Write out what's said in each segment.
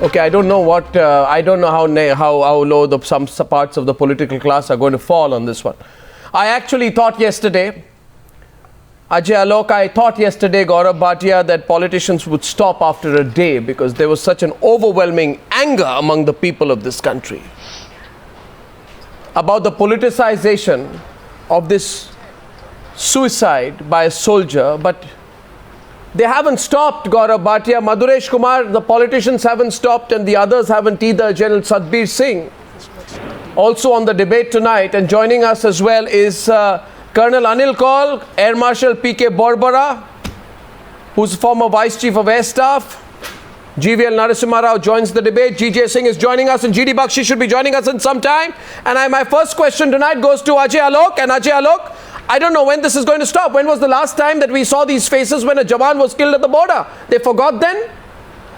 Okay, I don't know what, I don't know how low some parts of the political class are going to fall on this one. I actually thought yesterday, Ajay, Alok, I thought yesterday, Gaurav, Bhatia, that politicians would stop after a day because there was such an overwhelming anger among the people of this country about the politicization of this suicide by a soldier, but they haven't stopped, Gaurav, Bhatia, Madhuresh, Kumar, the politicians haven't stopped and the others haven't either. General Satbir Singh, also on the debate tonight, and joining us as well is Colonel Anil Kaul, Air Marshal P.K. Barbora, who's former Vice Chief of Air Staff. GVL Narasimha joins the debate. GJ Singh is joining us, and GD Bakshi should be joining us in some time. And my first question tonight goes to Ajay Alok. And Ajay Alok, I don't know when this is going to stop. When was the last time that we saw these faces when a Jawan was killed at the border? They forgot then?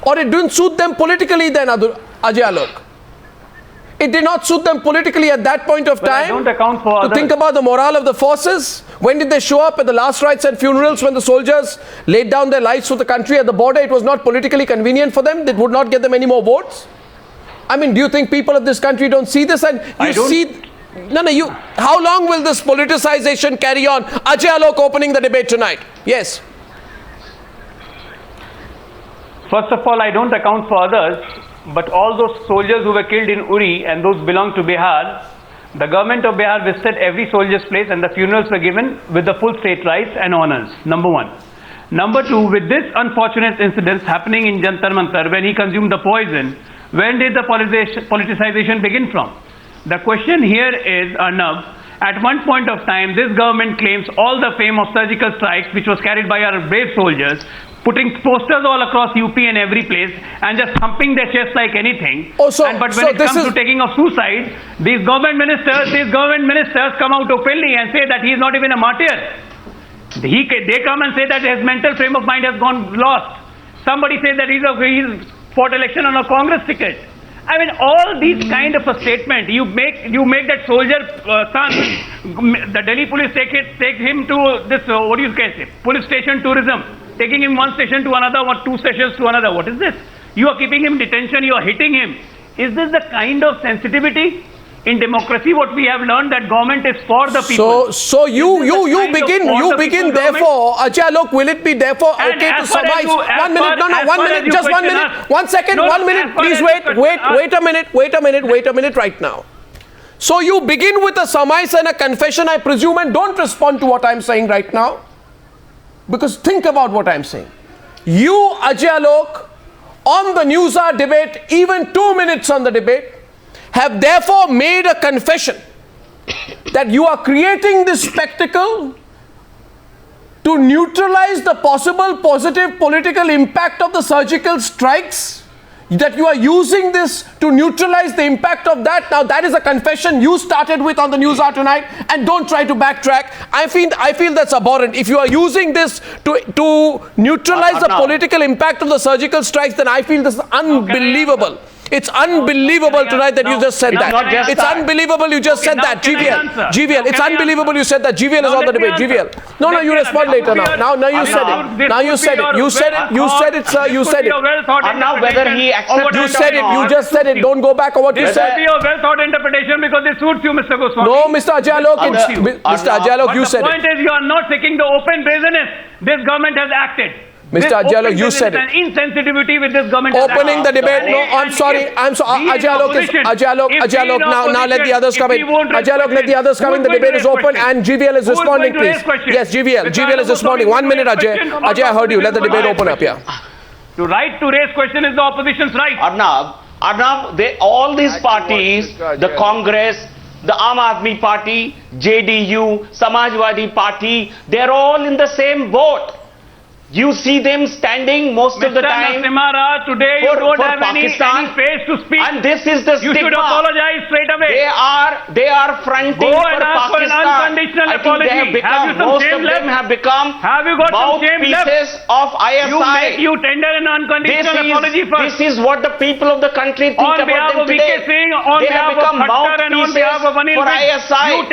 Or it didn't suit them politically then, Ajay Alok? It did not suit them politically at that point of time to think about the morale of the forces. When did they show up at the last rites and funerals when the soldiers laid down their lives for the country at the border? It was not politically convenient for them. It would not get them any more votes. I mean, do you think people of this country don't see this? And how long will this politicization carry on? Ajay Alok opening the debate tonight. Yes. First of all, I don't account for others. But all those soldiers who were killed in Uri and those belong to Bihar, the government of Bihar visited every soldier's place and the funerals were given with the full state rights and honors. Number one. Number two, with this unfortunate incident happening in Jantar Mantar when he consumed the poison, when did the politicization begin from? The question here is, Arnab, at one point of time, this government claims all the fame of surgical strikes which was carried by our brave soldiers, putting posters all across UP and every place and just thumping their chest like anything. But when it comes to taking of suicide, these government ministers come out openly and say that he is not even a martyr. They come and say that his mental frame of mind has gone lost. Somebody says that he's fought election on a Congress ticket. I mean, all these kind of a statement, you make that soldier son, the Delhi police take him to this, what do you say, police station tourism, taking him one station to another, or two stations to another. What is this? You are keeping him in detention, you are hitting him. Is this the kind of sensitivity? In democracy, what we have learned that government is for the people. So you begin therefore, Ajay Alok, will it be therefore okay to surmise? 1 minute, no, 1 minute, just 1 minute, 1 second, 1 minute, please wait a minute right now. So you begin with a surmise and a confession, I presume, and don't respond to what I'm saying right now. Because think about what I'm saying. You, Ajay Alok, on the Newshour debate, even 2 minutes on the debate, have therefore made a confession that you are creating this spectacle to neutralize the possible positive political impact of the surgical strikes, that you are using this to neutralize the impact of that. Now that is a confession you started with on the Newshour tonight, and don't try to backtrack. I feel that's abhorrent. If you are using this to neutralize the political impact of the surgical strikes, then I feel this is unbelievable. It's unbelievable tonight that you just said that. It's unbelievable you just said that. GVL, it's unbelievable you said that. GVL is on the debate. GVL. No, you respond later now. Now you said it. Now you said it. You said it, sir. You said it. And now whether he accepts you said it. You just said it. Don't go back on what you said. This will be a well-thought interpretation because it suits you, Mr. Goswami. No, Mr. Ajay Alok. Mr. Ajay Alok, you said it. The point is you are not seeking the open brazenness. This government has acted. Mr. Ajay Alok, you said it. An insensitivity with this government. Opening the debate. No, I'm sorry. Ajay Alok, now let the others come in. Ajay Alok, let the others come in. The debate is open and GVL is responding, please. Yes, GVL is responding. 1 minute, Ajay. Ajay, I heard you. Let the debate open up, yeah. The right to raise question is the opposition's right. Arnab, all these parties, the Congress, the Aam Aadmi Party, JDU, Samajwadi Party, they're all in the same boat. You see them standing most of the time Narasimha, today you don't have any face to speak. And this is the stigma. You should apologize straight away. They are fronting for Pakistan. For an unconditional apology. Most of them have become mouthpieces of ISI. You tender an unconditional apology first. This is what the people of the country think about them today. They have become mouthpieces for ISI.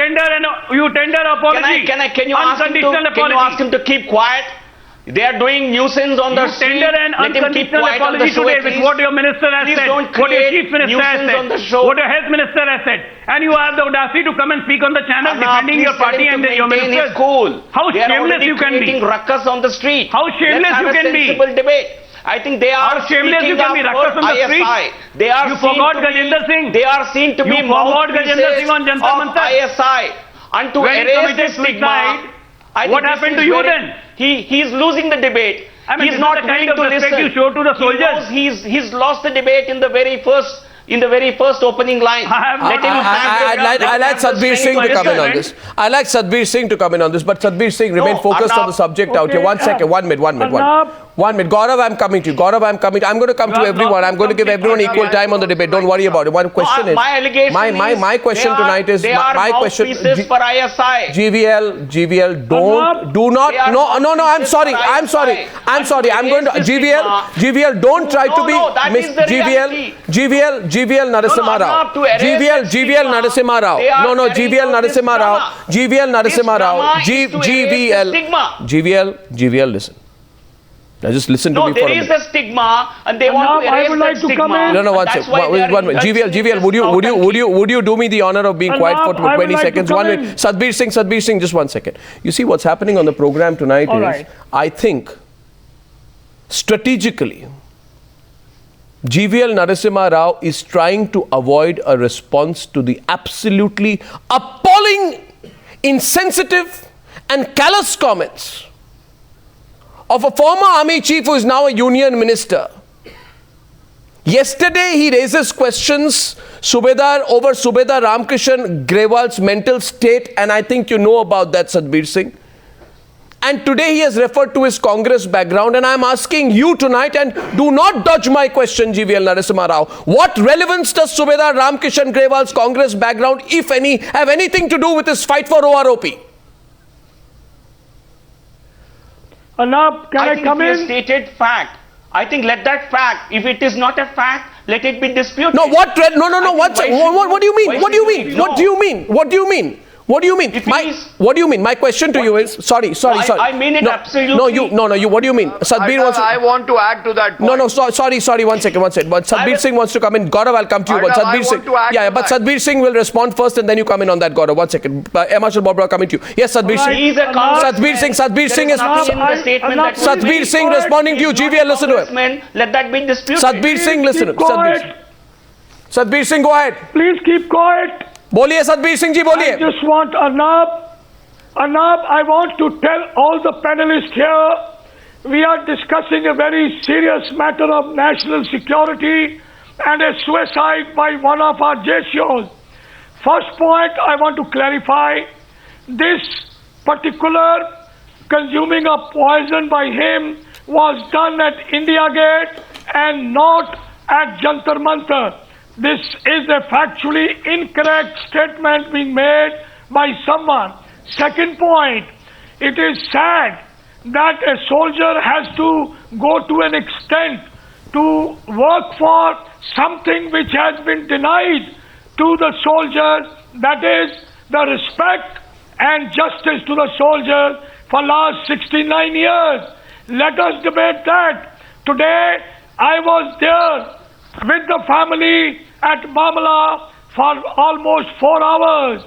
You tender apology. Can you ask him to keep quiet? They are doing nuisance on the street. Tender an Let him keep unconditional quiet on the apology show, today at with least. what your minister has Please said, don't what your create chief minister has nuisance said, on the show. what your health minister has said, and you have the audacity to come and speak on the channel Arnab, defending your please tell party him and to your maintain ministers. his cool. How They are shameless already you can be. creating ruckus on the street. How shameless Let's have you a can be. sensible debate. I think they are How shameless you speaking can be, up ruckus for on the street. ISI. They are You seen forgot to be- Gajendra Singh. They are seen to be You forgot Gajendra mouthpieces Singh on Jantar of Mantar. ISI. And to When he erase committed the stigma, suicide, I think what this happened is to you very- then? He's losing the debate. I mean, He's this not is the kind willing of to respect listen. you show to the soldiers. He knows he's lost the debate in the very first opening line. I'd like Satbir Singh to come in on this. I'd like Satbir Singh to come in on this, but Satbir Singh, remain focused on the subject out here. 1 second, 1 minute. 1 minute. Gaurav, I'm coming to you. I'm going to come to everyone. I'm going to give everyone equal time on the debate. Don't worry about it. One question is, my allegation my question tonight is, my question, mouthpieces for ISI. GVL, do not, no, I'm sorry. I'm going to, GVL, don't try to be, GVL Narasimha Rao. GVL Narasimha Rao. No, GVL Narasimha Rao. GVL, listen. Now just listen to me for a minute. There is a stigma, and they want to erase that stigma. No, one second. GVL, would you do me the honor of being quiet for 20 seconds? 1 minute. Satbir Singh, just 1 second. You see what's happening on the program tonight is, I think, strategically, GVL Narasimha Rao is trying to avoid a response to the absolutely appalling, insensitive and callous comments of a former army chief who is now a union minister. Yesterday he raises questions over Subedar Ramkishan Grewal's mental state, and I think you know about that, Satbir Singh. And today he has referred to his Congress background, and I'm asking you tonight, and do not dodge my question, GVL Narasimha Rao. What relevance does Subedar Ramkishan Grewal's Congress background, if any, have anything to do with his fight for OROP? Arnab, can I come in? Stated fact. I think let that fact. If it is not a fact, let it be disputed. No, what do you mean? What do you mean? What do you mean? What do you mean? What do you mean? What do you mean? My question to you is, sorry. I mean it absolutely. No, what do you mean? Satbir wants to, I want to add to that point. No, sorry, 1 second. But Satbir Singh wants to come in. Gaurav, I'll come to you. But Satbir Singh, but Satbir Singh will respond first, and then you come in on that, Gaurav. 1 second. Marshal, Barbora, coming to you. Yes, Satbir Singh. Satbir Singh is Satbir Singh responding to you. GVL, listen to him. Let that be disputed. Satbir Singh, listen. Satbir Singh, go ahead. Please keep quiet. Boliye, Satbir Singh ji, boliye. I just want Arnab, I want to tell all the panelists here, we are discussing a very serious matter of national security and a suicide by one of our JCOs. First point, I want to clarify, this particular consuming of poison by him was done at India Gate and not at Jantar Mantar. This is a factually incorrect statement being made by someone. Second point, it is sad that a soldier has to go to an extent to work for something which has been denied to the soldiers, that is the respect and justice to the soldiers for last 69 years. Let us debate that. Today, I was there with the family at Mamala for almost 4 hours.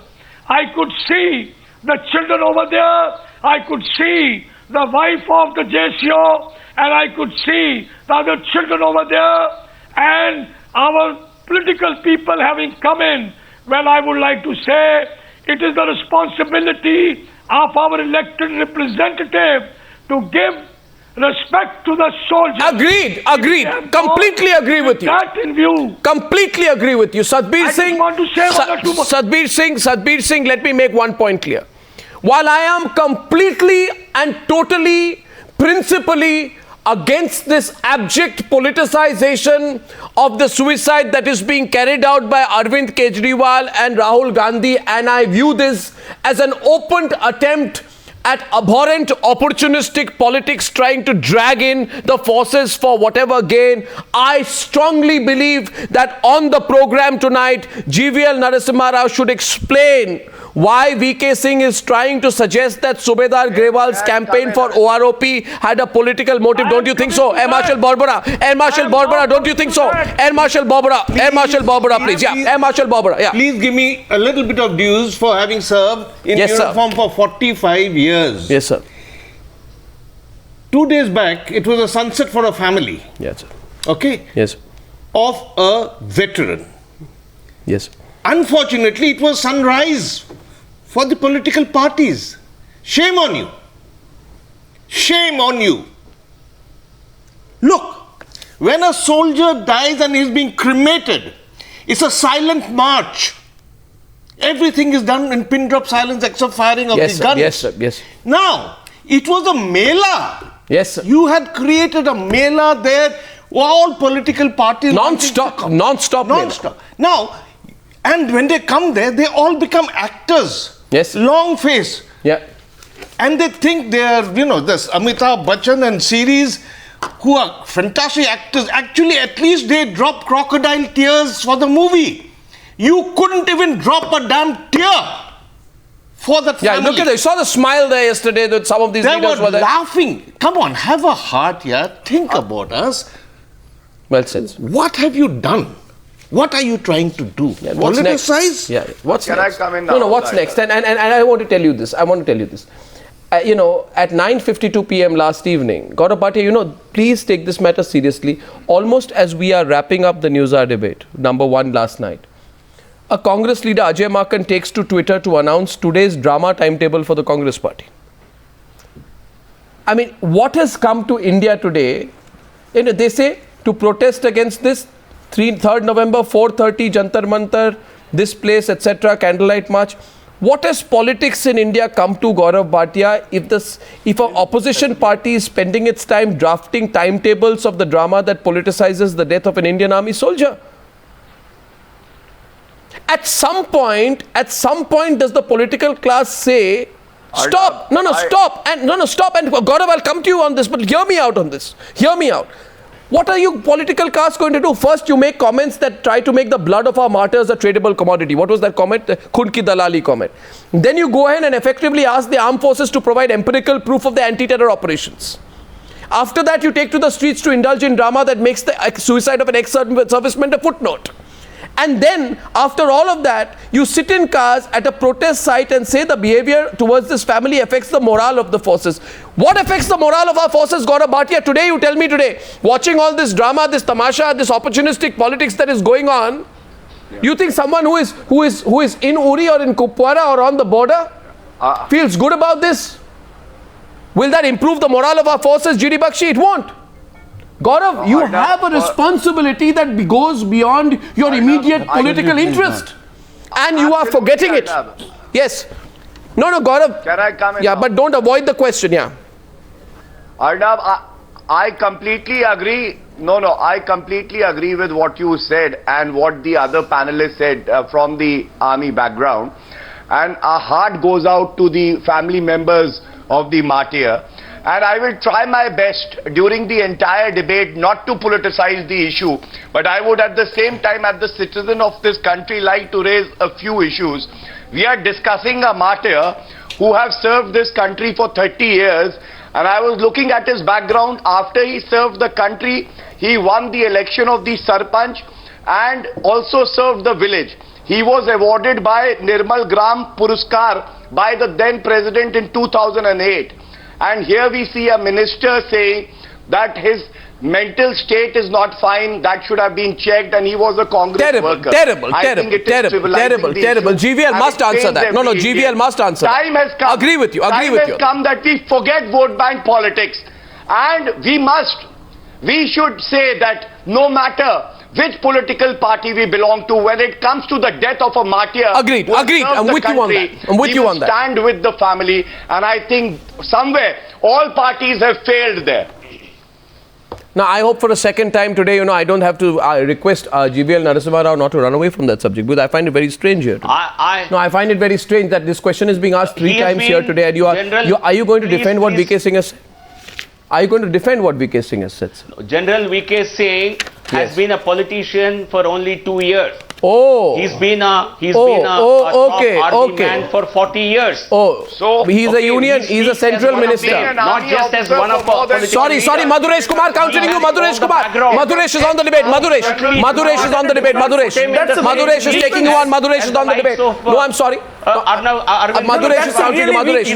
I could see the children over there, I could see the wife of the JCO, and I could see the other children over there, and our political people having come in. Well, I would like to say it is the responsibility of our elected representative to give respect to the soldiers. Agreed. Completely agree with you. That in view. Completely agree with you. Satbir Singh, want to say Satbir Singh, let me make one point clear. While I am completely and totally, principally against this abject politicization of the suicide that is being carried out by Arvind Kejriwal and Rahul Gandhi, and I view this as an open attempt at abhorrent opportunistic politics trying to drag in the forces for whatever gain, I strongly believe that on the program tonight, GVL Narasimha Rao should explain why VK Singh is trying to suggest that Subedar Grewal's campaign for OROP had a political motive. Don't you think so? Air Marshal Barbora. Air Marshal Barbora, don't you think so? Air Marshal Barbora. Air Marshal Barbora, please. Yeah. Air Marshal Barbora. Yeah. Please give me a little bit of dues for having served in uniform for 45 years. Yes, sir. 2 days back, it was a sunset for a family. Yes, sir. Okay? Yes. Of a veteran. Yes. Unfortunately, it was sunrise for the political parties. Shame on you. Shame on you. Look, when a soldier dies and is being cremated, it's a silent march. Everything is done in pin drop silence except firing of the guns. Yes, sir. Yes. Now, it was a mela. Yes, sir. You had created a mela there. All political parties. Non-stop. Non-stop. Now, and when they come there, they all become actors. Yes. Long face. Yeah. And they think they are, this Amitabh Bachchan and series who are fantastic actors. Actually, at least they drop crocodile tears for the movie. You couldn't even drop a damn tear for that family. Yeah, look at it. You saw the smile there yesterday that some of these leaders were there. Laughing. Come on, have a heart here. Think about us. Well said. What have you done? What are you trying to do? Yeah, what's politicize? Next? Yeah. What's Can next? I come in now? No, what's next? And I want to tell you this. At 9:52 p.m. last evening, Gaurav Bhatia, please take this matter seriously. Almost as we are wrapping up the Newshour debate, number 1 last night, a Congress leader, Ajay Markan, takes to Twitter to announce today's drama timetable for the Congress party. I mean, what has come to India today? They say to protest against this, 3rd November, 4:30, Jantar Mantar, this place, etc., candlelight march. What has politics in India come to, Gaurav Bhatia, if an opposition party is spending its time drafting timetables of the drama that politicizes the death of an Indian army soldier? At some point, does the political class say, stop, stop, and Gaurav, I'll come to you on this, but hear me out on this. Hear me out. What are you political class going to do? First, you make comments that try to make the blood of our martyrs a tradable commodity. What was that comment? The Khun ki dalali comment. Then you go ahead and effectively ask the armed forces to provide empirical proof of the anti-terror operations. After that, you take to the streets to indulge in drama that makes the suicide of an ex-serviceman a footnote. And then, after all of that, you sit in cars at a protest site and say the behavior towards this family affects the morale of the forces. What affects the morale of our forces, Gaurav Bhatia? Today, you tell me today, watching all this drama, this tamasha, this opportunistic politics that is going on, you think someone who is in Uri or in Kupwara or on the border feels good about this? Will that improve the morale of our forces, GD Bakshi? It won't. Gaurav, you have a responsibility that goes beyond your immediate political interest. And you are forgetting it. Yes. No, Gaurav. Can I come in? Yeah, now? but don't avoid the question, yeah. Arnab, I completely agree. I completely agree with what you said and what the other panelists said from the army background. And our heart goes out to the family members of the martyr. And I will try my best during the entire debate not to politicize the issue, but I would at the same time, as the citizen of this country, like to raise a few issues. We are discussing a martyr who have served this country for 30 years, and I was looking at his background. After he served the country, he won the election of the Sarpanch and also served the village. He was awarded by Nirmal Gram Puruskar by the then president in 2008. And here we see a minister saying that his mental state is not fine, that should have been checked, and he was a Congress worker. Terrible. GVL must answer that. No, GVL must answer that. Time has come. Agree with you. Time has come that we forget vote bank politics. And we should say that no matter which political party we belong to, when it comes to the death of a martyr, agreed. I'm with you on that. We will stand with the family, and I think somewhere all parties have failed there. Now, I hope for a second time today, I don't have to request GVL Narasimha Rao not to run away from that subject, because I find it very strange here today. I find it very strange that this question is being asked 3 times here today, and are you going to defend what VK Singh has said? Are you going to defend what VK Singh has said? General VK Singh has been a politician for only 2 years. Oh. He's been a okay, top army okay. man for 40 years. Oh, So, he's a union, he's a central minister. Not just as one of our political Sorry, Madhuresh Kumar countering you, Madhuresh Kumar. Madhuresh is on the debate, Madhuresh is on the debate, Madhuresh is taking you on, Madhuresh is on the debate. No, I'm sorry. Madhuresh is countering you, Madhuresh.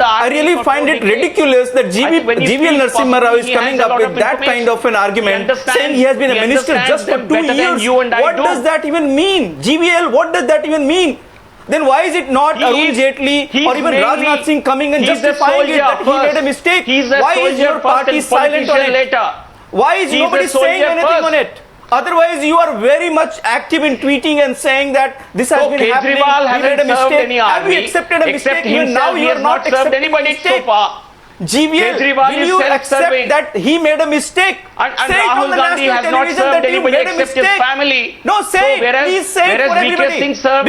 I really find it ridiculous that GVL Narasimha Rao is coming up with that kind of an argument, saying he has been a minister just for 2 years. What does that even mean? GVL, what does that even mean? Then why is it not Arun Jaitley or even Rajnath Singh coming and justifying it that he made a mistake? Why is your party silent on it? Why is nobody saying anything on it? Otherwise, you are very much active in tweeting and saying that this has been happening. We made a mistake. Have we accepted a mistake? Even now, you are not accepting a mistake. GVL, will you accept that he made a mistake? And say it on Rahul the Gandhi national has not television served that you anybody made a except his mistake. family. No, say it. Please say it for everybody.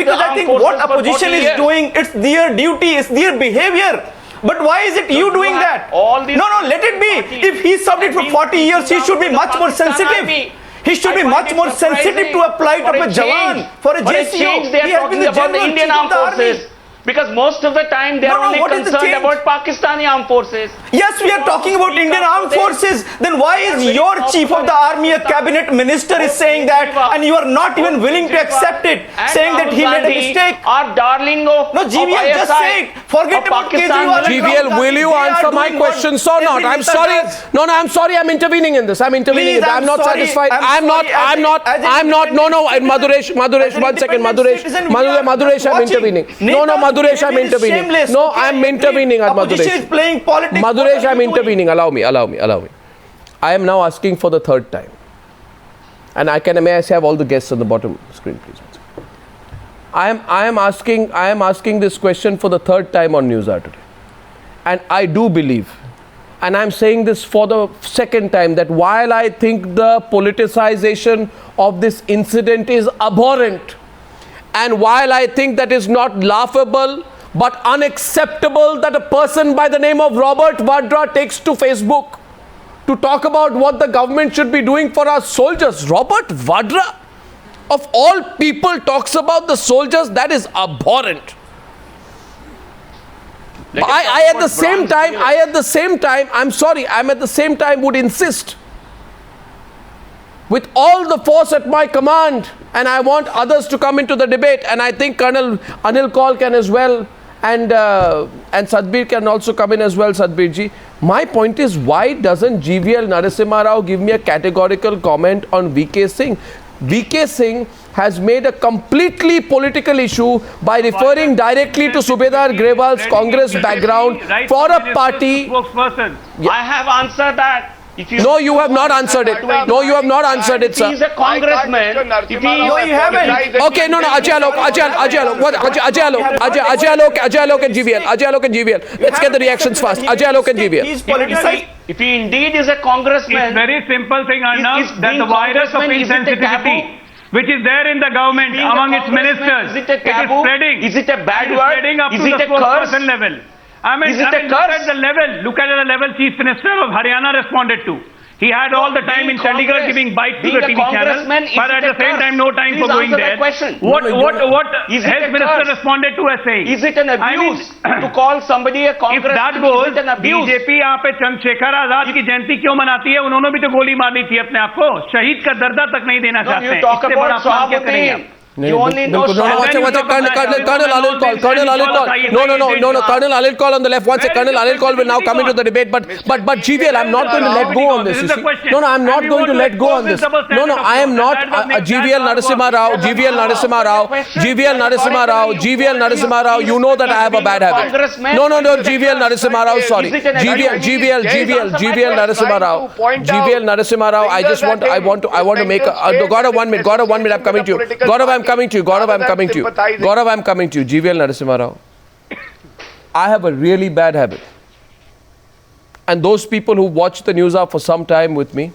Because I think what opposition is doing, it's their duty, it's their behavior. But why is it you doing that? No, let it be. If he served it for 40 years, he should be much more sensitive. He should be much more sensitive to a plight of a Jawan, for a JCO. They are talking about the Indian armed forces. Because most of the time they are only concerned about Pakistani armed forces. Yes, we are talking about Indian armed forces. Then why is your chief of the army, a cabinet minister, is saying that and you are not even willing to accept it, saying that he made a mistake? Our darling of No, GVL, just say it. Forget about Kejriwal. GVL, will you answer my questions or not? I'm sorry. No, I'm sorry. I'm intervening in this. I'm intervening in this. I'm not satisfied. I'm not. No, Madhuresh, one second. Madhuresh, I'm intervening. No, Madhuresh, I'm intervening. No, I'm intervening at Madhuresh. Madhuresh, I'm intervening. Allow me. I am now asking for the third time. And may I have all the guests on the bottom screen, please? I am asking this question for the third time on Newshour today. And I do believe, and I'm saying this for the second time, that while I think the politicization of this incident is abhorrent, and while I think that is not laughable but unacceptable that a person by the name of Robert Vadra takes to Facebook to talk about what the government should be doing for our soldiers. Robert Vadra, of all people, talks about the soldiers. That is abhorrent. I at the same time would insist with all the force at my command, and I want others to come into the debate, and I think Colonel Anil Kaul can as well, and Satbir can also come in as well, Satbir ji. My point is, why doesn't GVL Narasimha Rao give me a categorical comment on VK Singh? VK Singh has made a completely political issue by referring directly to Subedar Grewal's Congress background for a party. I have answered that. No, you have not answered it. No, you have not answered it, sir. He is a congressman. Okay, no, Ajay Alok and GVL. Let's get the reactions fast. Ajay Alok and GVL. If he indeed is a congressman, it's very simple thing, Arnab, that the virus of insensitivity which is there in the government among its ministers, it is spreading. Is it a bad word? Spreading up is to it the a curse? level. Is it a curse? Look at the level Chief Minister of Haryana responded to. He had all the time in Chandigarh giving bite to the TV channel, but at the same time no time for going there. What Health Minister responded to as saying? Is it an abuse to call somebody a congressman? If that goes, BJP यहाँ पे चंद्रशेखर आजाद की जयंती क्यों मनाती है? उन्होंने भी तो गोली मारनी थी अपने आप को. शहीद का दर्जा तक नहीं देना चाहते हैं. इससे बड़ा अपमान क्या करेंगे आप? You only know Colonel Anil Kaul. No, Colonel Anil Kaul on the left. One second, Colonel Anil Kaul will now come into the debate. But GVL, I'm not going to let go on this. No, I'm not going to let go on this. No, I am not. GVL Narasimha Rao. You know that I have a bad habit. No, GVL Narasimha Rao. Sorry, GVL Narasimha Rao. I want to make a. Gaurav, 1 minute. I'm coming to you. Gaurav, I'm coming to you. GVL Narasimha Rao. I have a really bad habit. And those people who watch the Newshour for some time with me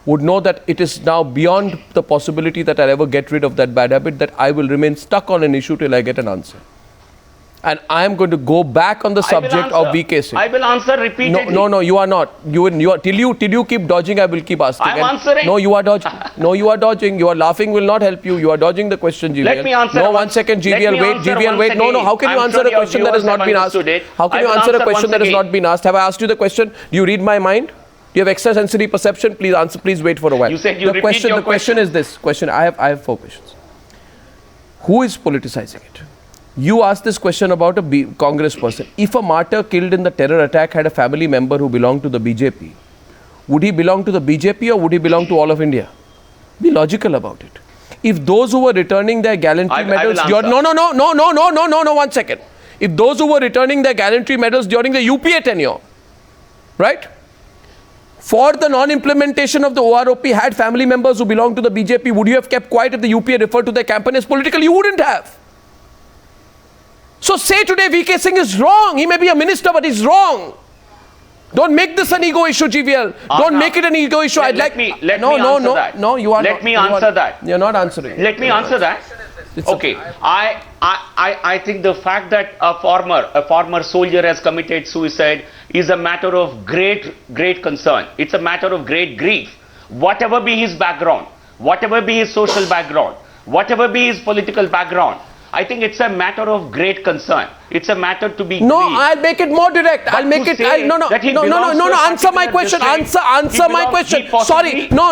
would know that it is now beyond the possibility that I'll ever get rid of that bad habit, that I will remain stuck on an issue till I get an answer. And I am going to go back on the subject of VK Singh. I will answer repeatedly. No, you are not. You are till you keep dodging, I will keep asking. I'm answering. No, you are dodging. No, you are dodging. You are laughing will not help you. You are dodging the question, GVL. Let me answer. No, 1 second, GVL. Wait, GVL. Wait. No. How can you answer a question that has not been asked? How can you answer a question that has not been asked? Have I asked you the question? Do you read my mind? Do you have extrasensory perception? Please answer. Please wait for a while. You said you repeat your The question is this. I have 4 questions. Who is politicizing it? You asked this question about a Congress person. If a martyr killed in the terror attack had a family member who belonged to the BJP, would he belong to the BJP or would he belong to all of India? Be logical about it. If those who were returning their gallantry medals... No, 1 second. If those who were returning their gallantry medals during the UPA tenure, right? For the non-implementation of the OROP had family members who belonged to the BJP, would you have kept quiet if the UPA referred to their campaign as political? You wouldn't have. So say today VK Singh is wrong. He may be a minister, but he's wrong. Don't make this an ego issue, GVL. Don't make it an ego issue. Let me answer that. No, you are not. Let me answer that. You're not answering. Let me answer that. Okay. I think the fact that a former soldier has committed suicide is a matter of great concern. It's a matter of great grief. Whatever be his background, whatever be his social background, whatever be his political background, I think it's a matter of great concern. It's a matter to be. No, grieved. I'll make it more direct. I'll make it. No. Answer my question. Answer my question. Sorry. No.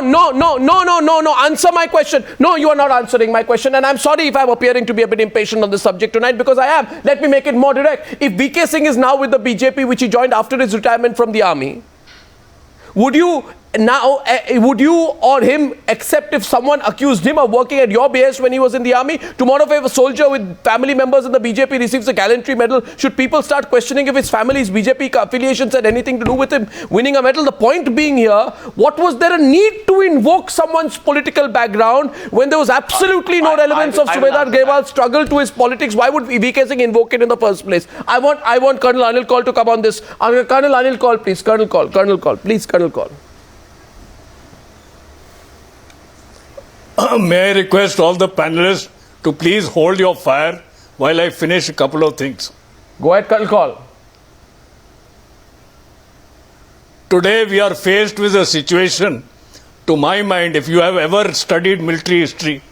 Answer my question. No, you are not answering my question. And I'm sorry if I'm appearing to be a bit impatient on the subject tonight because I am. Let me make it more direct. If VK Singh is now with the BJP, which he joined after his retirement from the army, would you or him accept if someone accused him of working at your behest when he was in the army? Tomorrow if a soldier with family members in the BJP receives a gallantry medal, should people start questioning if his family's BJP affiliations had anything to do with him winning a medal? The point being here, what was there a need to invoke someone's political background when there was absolutely no relevance of Subedar Grewal's struggle to his politics? Why would VK Singh invoke it in the first place? I want Colonel Anil Kaul to come on this. Colonel Anil Kaul, please. Colonel Kaul, please. Colonel Kaul. May I request all the panelists to please hold your fire while I finish a couple of things. Go ahead, Colonel Kaul. Today we are faced with a situation, to my mind, if you have ever studied military history,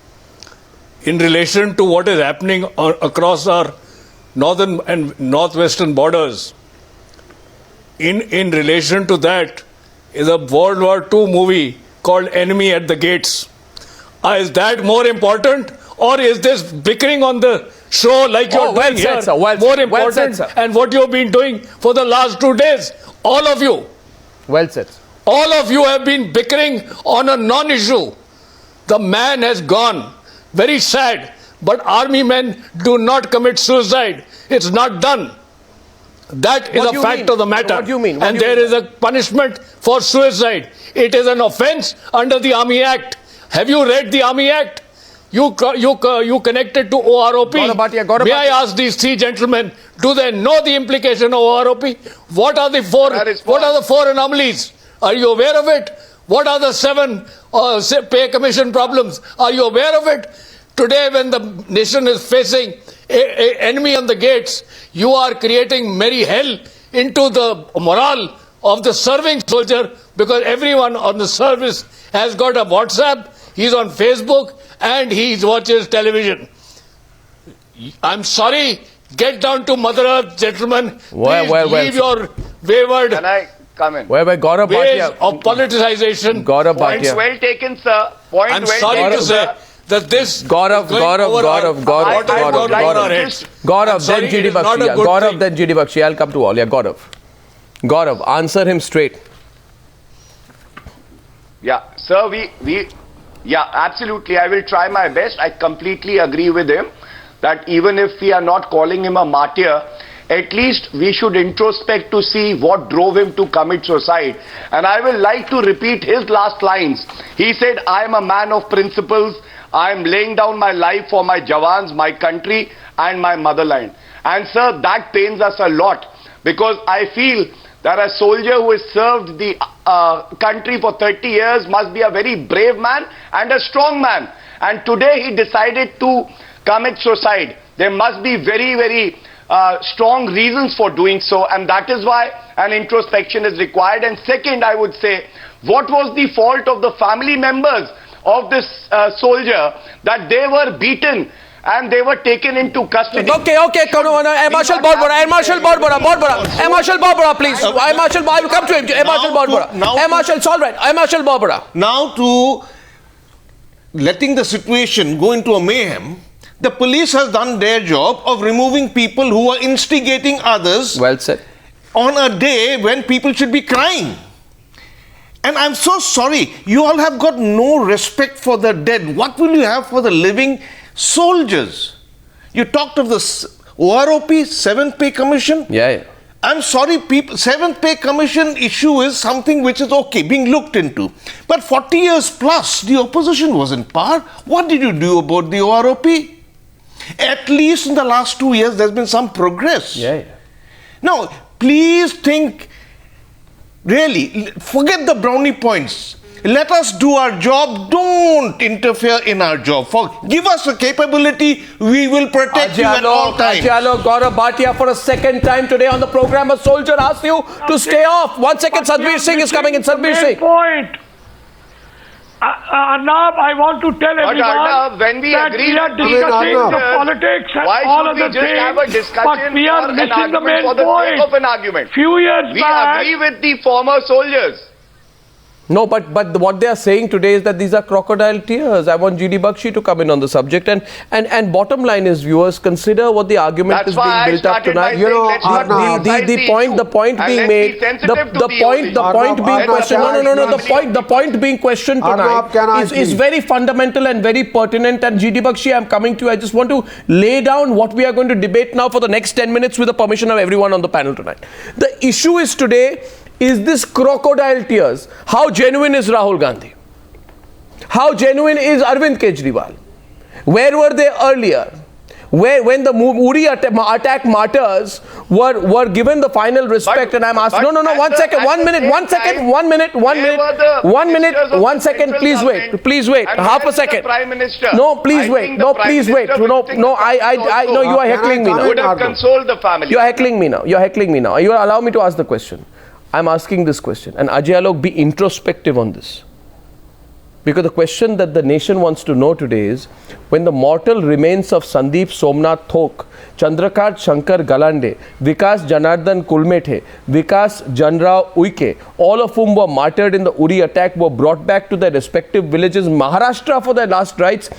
in relation to what is happening across our northern and northwestern borders, in relation to that is a World War II movie called Enemy at the Gates. Is that more important, or is this bickering on the show like you're doing here more important and what you've been doing for the last 2 days? All of you. Well said. All of you have been bickering on a non-issue. The man has gone. Very sad. But army men do not commit suicide. It's not done. That is a fact of the matter. What do you mean? And there is a punishment for suicide. It is an offense under the Army Act. Have you read the Army Act? You connected to OROP. May I ask these 3 gentlemen, do they know the implication of OROP? What are the 4 anomalies? Are you aware of it? What are the 7 pay commission problems? Are you aware of it? Today, when the nation is facing an enemy on the gates, you are creating merry hell into the morale of the serving soldier, because everyone on the service has got a WhatsApp, he's on Facebook, and he watches television. I'm sorry, get down to Mother Earth, gentlemen. Please leave your wayward Can I come in? Gaurav ways Bhatia. of politicization. Gaurav Points Bhatia. well taken, sir. Point I'm well sorry taken, to say sir. that this Gaurav, then GD Bakshi. Gaurav, then GD Bakshi. I'll come to all. Yeah, Gaurav. Gaurav, answer him straight. Yeah, sir, yeah, absolutely. I will try my best. I completely agree with him that even if we are not calling him a martyr, at least we should introspect to see what drove him to commit suicide. And I will like to repeat his last lines. He said, I am a man of principles. I am laying down my life for my Jawans, my country and my motherland. And sir, that pains us a lot, because I feel that a soldier who has served the country for 30 years must be a very brave man and a strong man. And today he decided to commit suicide. There must be very, very strong reasons for doing so, and that is why an introspection is required. And second, I would say, what was the fault of the family members of this soldier that they were beaten and they were taken into custody? Okay, Marshal Barbora, Marshal Barbora, please. Marshal, I will come to him. Marshal Barbora. Marshal, it's all right. Marshal Barbora. Now to letting the situation go into a mayhem, the police has done their job of removing people who are instigating others. Well said. On a day when people should be crying. And I'm so sorry, you all have got no respect for the dead. What will you have for the living soldiers? You talked of the OROP, 7th Pay Commission. Yeah. I'm sorry, people, 7th Pay Commission issue is something which is okay, being looked into. But 40 years plus, the opposition was in power. What did you do about the OROP? At least in the last 2 years, there's been some progress. Yeah. Now, please think, really, forget the brownie points. Let us do our job. Don't interfere in our job. Give us a capability. We will protect you at all times. Ajay, Alok, Gaurav, Bhatia for a second time today on the program. A soldier asked you to stay off. 1 second, Satbir Singh is coming in. Satbir Singh. Point. Arnab, I want to tell everyone Arnab, when we that agree we are discussing the politics and all of the things, but we are missing the main point. Of an argument. Few years We back, agree with the former soldiers. No, but what they are saying today is that these are crocodile tears. I want GD Bakshi to come in on the subject. And bottom line is, viewers, consider what the argument That's is why being I built up started by tonight. saying, let's not politicize The point being made, the point being questioned tonight is very fundamental and very pertinent. And GD Bakshi, I'm coming to you. I just want to lay down what we are going to debate now for the next 10 minutes with the permission of everyone on the panel tonight. The issue is today, is this crocodile tears? How genuine is Rahul Gandhi? How genuine is Arvind Kejriwal? Where were they earlier? When the Uri attack martyrs were given the final respect, and I'm asking, one second, please wait, half a second. No, please wait, no, you are heckling me now. Would have consoled the family. You are heckling me now, you allow me to ask the question. I'm asking this question, and Ajay, Alok, be introspective on this. Because the question that the nation wants to know today is, when the mortal remains of Sandeep Somnath Thok, Chandrakant Shankar Galande, Vikas Janardhan Kulmethe, Vikas Janrao Uike, all of whom were martyred in the Uri attack, were brought back to their respective villages, Maharashtra, for their last rites.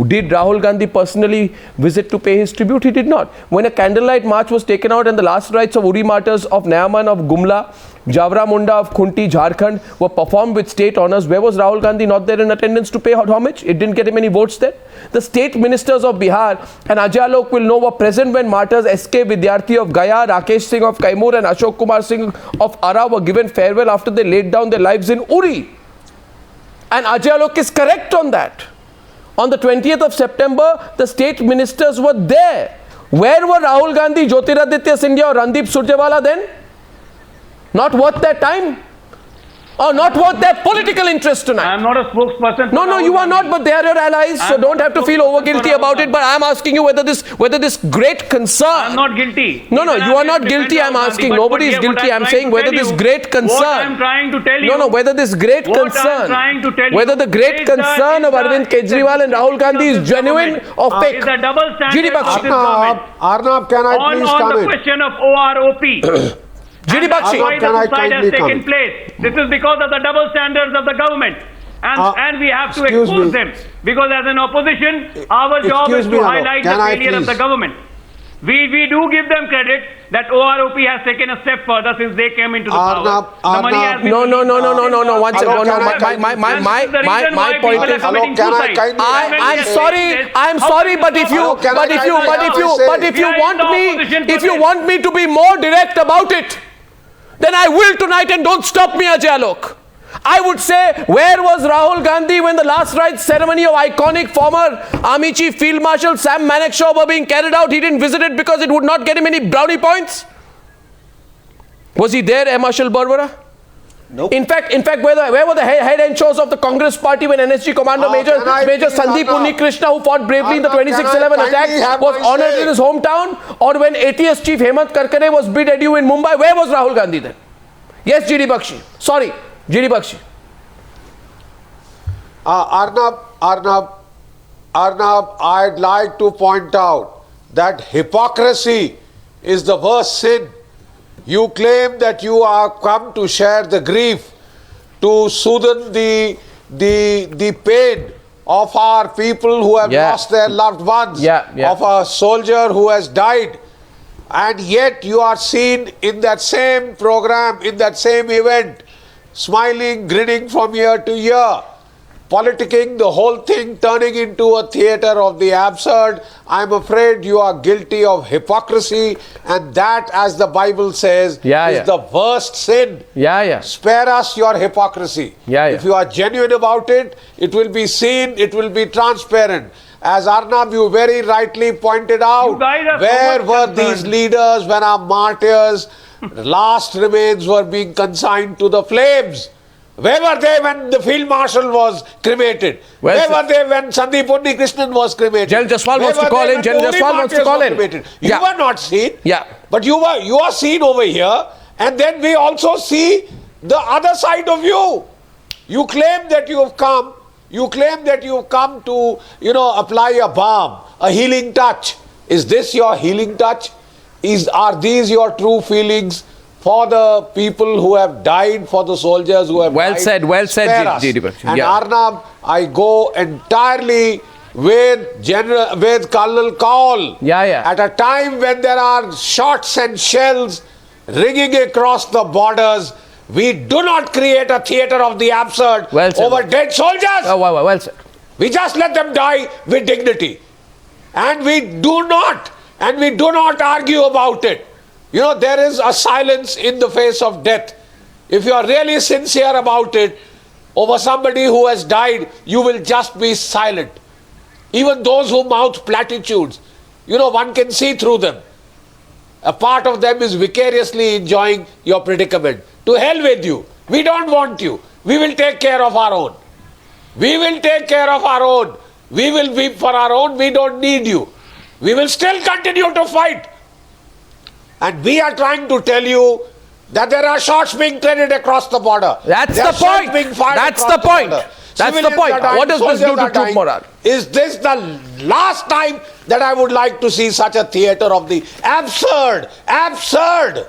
Did Rahul Gandhi personally visit to pay his tribute? He did not. When a candlelight march was taken out and the last rites of Uri martyrs of Nayaman of Gumla, Javra Munda of Khunti, Jharkhand were performed with state honours, where was Rahul Gandhi not there in attendance to pay homage? It didn't get him any votes there. The state ministers of Bihar and Ajay, Alok will know were present when martyrs S.K. Vidyarthi of Gaya, Rakesh Singh of Kaimur and Ashok Kumar Singh of Ara were given farewell after they laid down their lives in Uri. And Ajay, Alok is correct on that. On the 20th of September, the state ministers were there. Where were Rahul Gandhi, Jyotiraditya Scindia or Randeep Surjewala then? Not worth their time? Or not worth their political interest tonight? I am not a spokesperson. No, you are not, but they are your allies, so don't have to feel over guilty about it. But I am asking you whether this great concern. I am not guilty. No, you are not guilty. I am asking. Nobody is guilty. I am saying whether this great concern. What I am trying to tell you. No, whether this great concern. Whether the great concern of Arvind Kejriwal and Rahul Gandhi is genuine or fake. Is a double standard of this government. Arnab, can I please come in? On the in? question of OROP. GD Bakshi. Why the suicide has taken place. This is because of the double standards of the government. And we have to expose them. Because as an opposition, our job is to highlight the failure of the government. We do give them credit that OROP has taken a step further since they came into the power. No. One second. My point is, I'm sorry, but if you want me to be more direct about it, then I will tonight, and don't stop me, Ajay, Alok. I would say, where was Rahul Gandhi when the last rites ceremony of iconic former Army Chief Field Marshal Sam Manekshaw were being carried out? He didn't visit it because it would not get him any brownie points. Was he there, Marshal Barbora? Nope. In fact, where were the head henchos of the Congress party when NSG Commander Major Sandeep Unnikrishna, who fought bravely in the 26/11 attack, was honored in his hometown? Or when ATS chief Hemant Karkare was bid adieu in Mumbai, where was Rahul Gandhi then? Yes, GD Bakshi. Sorry, GD Bakshi. Arnab, I'd like to point out that hypocrisy is the worst sin. You claim that you are come to share the grief, to soothe the pain of our people who have lost their loved ones, of a soldier who has died, and yet you are seen in that same program, in that same event, smiling, grinning from year to year, politicking the whole thing, turning into a theatre of the absurd. I'm afraid you are guilty of hypocrisy, and that, as the Bible says, is the worst sin. Spare us your hypocrisy. If you are genuine about it, it will be seen, it will be transparent. As Arnab, you very rightly pointed out, where were these leaders when our martyrs' last remains were being consigned to the flames? Where were they when the Field Marshal was cremated? Where were they when Sandeep Unnikrishnan was cremated? General Jaswal wants to call in. General Jaswal wants to call in. You were not seen. But you are seen over here. And then we also see the other side of you. You claim that you have come. You claim that you have come to, apply a balm, a healing touch. Is this your healing touch? Are these your true feelings for the people who have died, for the soldiers who have died? Well said, And Arnab, I go entirely with Colonel Kaul. At a time when there are shots and shells ringing across the borders, we do not create a theatre of the absurd over dead soldiers. Well said. We just let them die with dignity. And we do not argue about it. There is a silence in the face of death. If you are really sincere about it, over somebody who has died, you will just be silent. Even those who mouth platitudes, one can see through them. A part of them is vicariously enjoying your predicament. To hell with you. We don't want you. We will take care of our own. We will take care of our own. We will weep for our own. We don't need you. We will still continue to fight. And we are trying to tell you that there are shots being traded across the border. That's the point. That's the point. That's the point. What does this do to troop morale? Is this the last time that I would like to see such a theatre of the absurd? Absurd!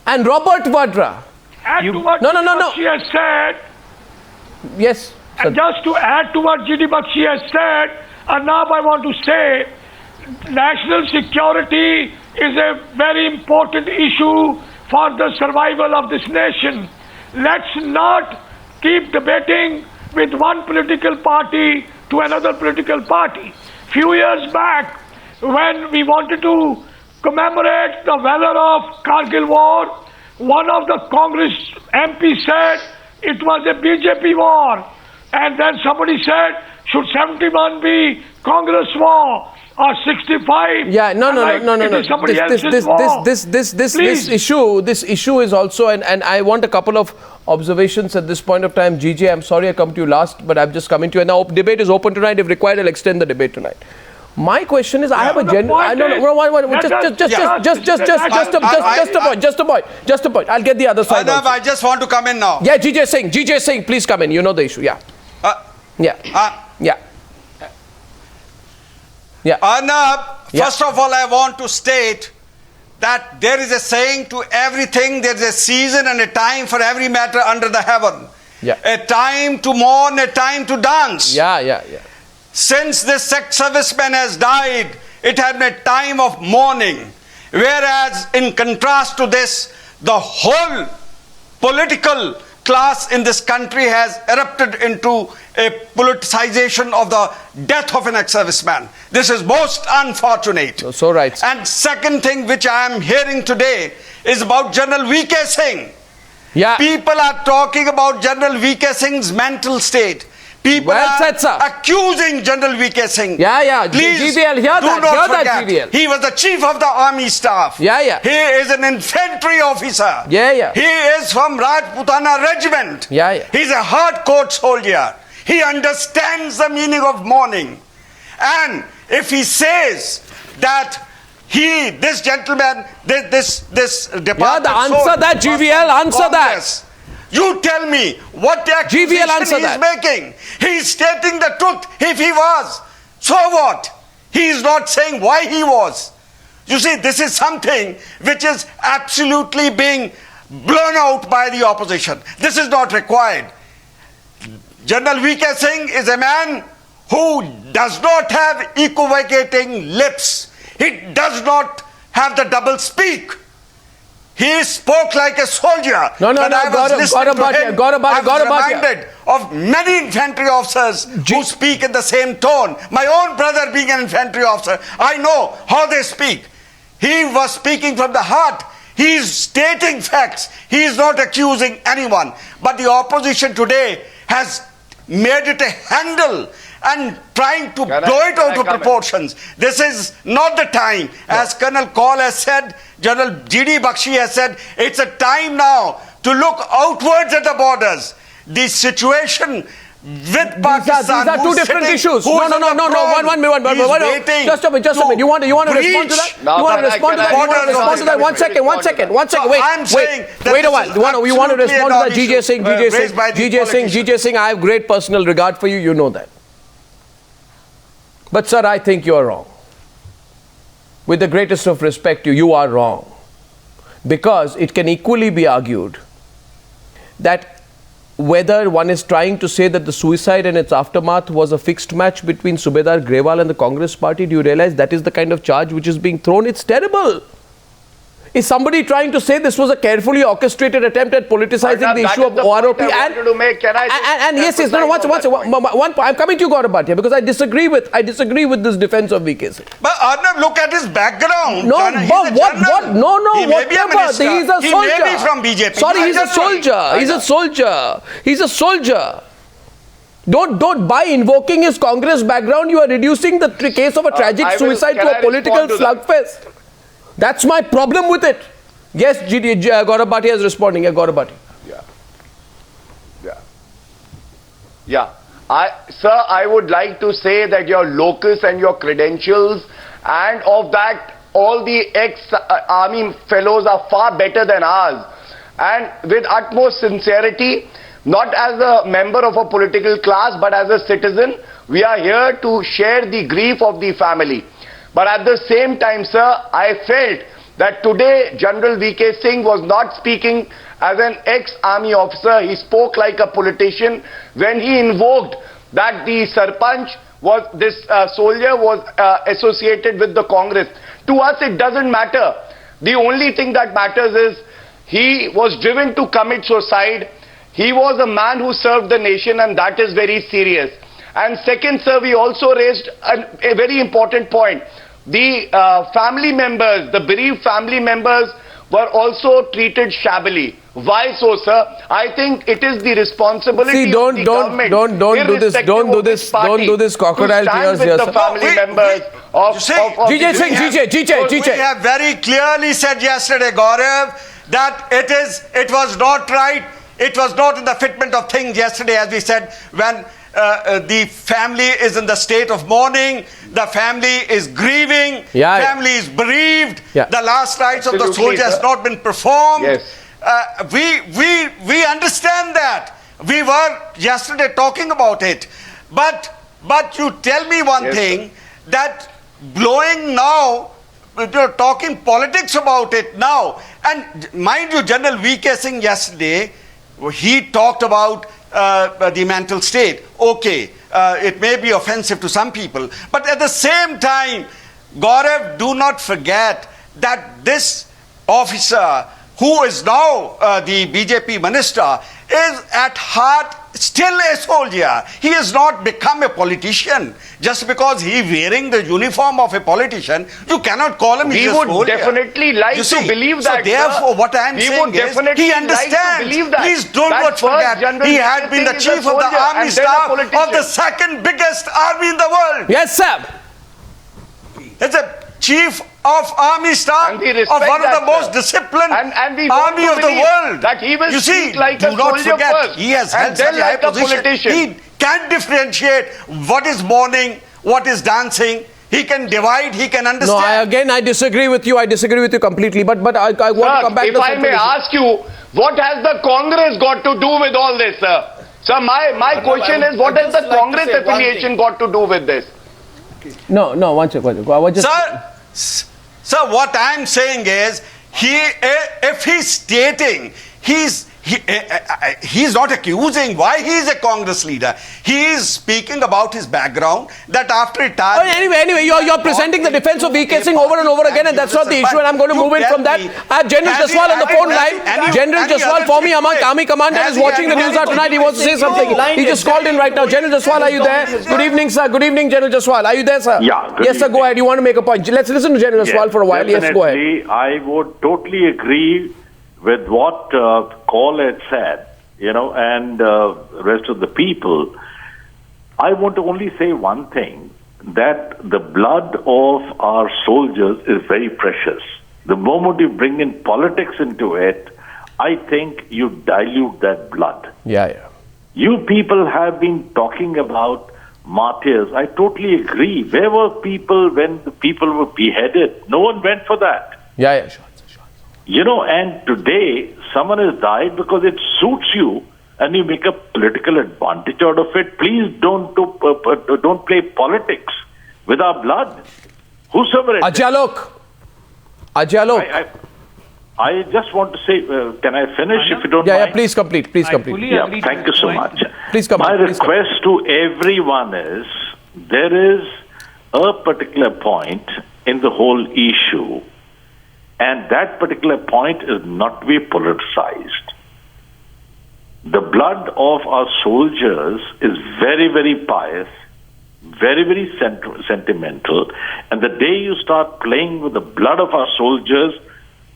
And Robert Vadra. No. She has said. Yes. And just to add to what GD Bakshi has said, Arnab, I want to say, national security is a very important issue for the survival of this nation. Let's not keep debating with one political party to another political party. Few years back, when we wanted to commemorate the valor of Kargil war, one of the Congress MPs said it was a BJP war. And then somebody said, should 71 be Congress war? Or 65? This issue is also, and I want a couple of observations at this point of time. GJ, I'm sorry I come to you last, but I've just come into you. And now debate is open tonight. If required, I'll extend the debate tonight. My question is, I have a genuine. Just a point. I'll get the other side. I just want to come in now. Yeah, GJ Singh, please come in. You know the issue. Arnab, first of all, I want to state that there is a saying to everything, there is a season and a time for every matter under the heaven. A time to mourn, a time to dance. Since this ex-serviceman has died, it has been a time of mourning. Whereas, in contrast to this, the whole political class in this country has erupted into a politicization of the death of an ex-serviceman. This is most unfortunate. So right. And second thing which I am hearing today is about General V.K. Singh. People are talking about General V.K. Singh's mental state. People Well are said, sir. accusing General VK Singh. Yeah. Please GVL, hear do that. not Hear that, forget. GVL. He was the chief of the army staff. Yeah. He is an infantry officer. Yeah. He is from Rajputana regiment. Yeah. He's a hardcore soldier. He understands the meaning of mourning. And if he says that this gentleman, this departed answer that, GVL, answer that. You tell me what accusation he is making. He is stating the truth if he was. So what? He is not saying why he was. You see, this is something which is absolutely being blown out by the opposition. This is not required. General VK Singh is a man who does not have equivocating lips. He does not have the double speak. He spoke like a soldier. No, when I was listening to him, I was reminded of many infantry officers who speak in the same tone. My own brother being an infantry officer, I know how they speak. He was speaking from the heart. He is stating facts. He is not accusing anyone. But the opposition today has made it a handle and trying to blow it out of proportions. This is not the time. As Colonel Kaul has said, General G.D. Bakshi has said, it's a time now to look outwards at the borders. The situation with Pakistan. These are two different issues. No. One minute. Just a minute. You want to respond to that? You want to respond to that? One second. Wait a while. You want to respond to that? GJ Singh, I have great personal regard for you. You know that. But sir, I think you are wrong. With the greatest of respect to you, you are wrong. Because it can equally be argued that whether one is trying to say that the suicide and its aftermath was a fixed match between Subedar Grewal and the Congress party, do you realize that is the kind of charge which is being thrown? It's terrible. Is somebody trying to say this was a carefully orchestrated attempt at politicizing the issue of OROP? I'm coming to you, Gaurav Bhatia, because I disagree with this defense of VK Singh. But Arnab, look at his background. No, whatever. He's a soldier. He may be from BJP. Sorry, he's a soldier. Don't by invoking his Congress background, you are reducing the case of a tragic suicide to a political slugfest. That's my problem with it. Yes, Gaurav Bhatia is responding. Gaurav Bhatia. Sir, I would like to say that your locus and your credentials and of that all the ex-army fellows are far better than ours. And with utmost sincerity, not as a member of a political class but as a citizen, we are here to share the grief of the family. But at the same time, sir, I felt that today General VK Singh was not speaking as an ex-army officer. He spoke like a politician when he invoked that the Sarpanch was, this soldier was associated with the Congress. To us, it doesn't matter. The only thing that matters is he was driven to commit suicide. He was a man who served the nation, and that is very serious. And second, sir, we also raised a very important point. The family members, the bereaved family members were also treated shabbily. Why so, sir? I think it is the responsibility of the government. Don't do this crocodile tears here, sir. The family members of GJ Singh. We have very clearly said yesterday, Gaurav, that it was not right. It was not in the fitment of things yesterday, as we said, when the family is in the state of mourning, the family is grieving, family is bereaved, the last rites of the soldier has not been performed. Yes. We understand that. We were yesterday talking about it. But you tell me one thing, that blowing now, you're talking politics about it now. And mind you, General VK Singh yesterday, he talked about the mental state. Okay, it may be offensive to some people, but at the same time, Gaurav, do not forget that this officer, who is now the BJP minister, is at heart still a soldier. He has not become a politician. Just because he is wearing the uniform of a politician, you cannot call him a soldier. We would definitely like to believe that. So therefore, what I am saying is, he understands. Please don't not forget, he had been the chief of the army staff of the second biggest army in the world. Yes, sir. It's a chief of army staff of one of the most disciplined army of the world. That he will you see, like do a not soldier forget, first, he has held and such then a high like a position. politician. He can differentiate what is mourning, what is dancing. He can divide, he can understand. No, I disagree with you. I disagree with you completely. But I want to come back to if I may ask you, what has the Congress got to do with all this, sir? Sir, my question is, what has the Congress affiliation got to do with this? No, one second. Sir, what I'm saying is, if he's stating, he's not accusing why he is a Congress leader. He is speaking about his background, that after retirement... Anyway, you're presenting the defense of VK Singh over and over again, and that's not the issue, and I'm going to move in from that. General Jaswal on the phone line. General Jaswal, former army commander, is watching the Newshour tonight. He wants to say something. He just called in right now. General Jaswal, are you there? Good evening, sir. Good evening, General Jaswal. Are you there, sir? Yeah. Yes, sir, go ahead. You want to make a point. Let's listen to General Jaswal for a while. Yes, go ahead. I would totally agree with what Kaul had said, and rest of the people. I want to only say one thing, that the blood of our soldiers is very precious. The moment you bring in politics into it, I think you dilute that blood. Yeah. You people have been talking about martyrs. I totally agree. Where were people when the people were beheaded? No one went for that. Yeah, sure. And today someone has died because it suits you, and you make a political advantage out of it. Please don't play politics with our blood. Whosoever it Ajay Alok. I just want to say, can I finish if you don't mind? Yeah, please complete. Thank you so much. Please complete. My request to everyone is, there is a particular point in the whole issue, and that particular point is not to be politicized. The blood of our soldiers is very, very pious, very, very sentimental. And the day you start playing with the blood of our soldiers,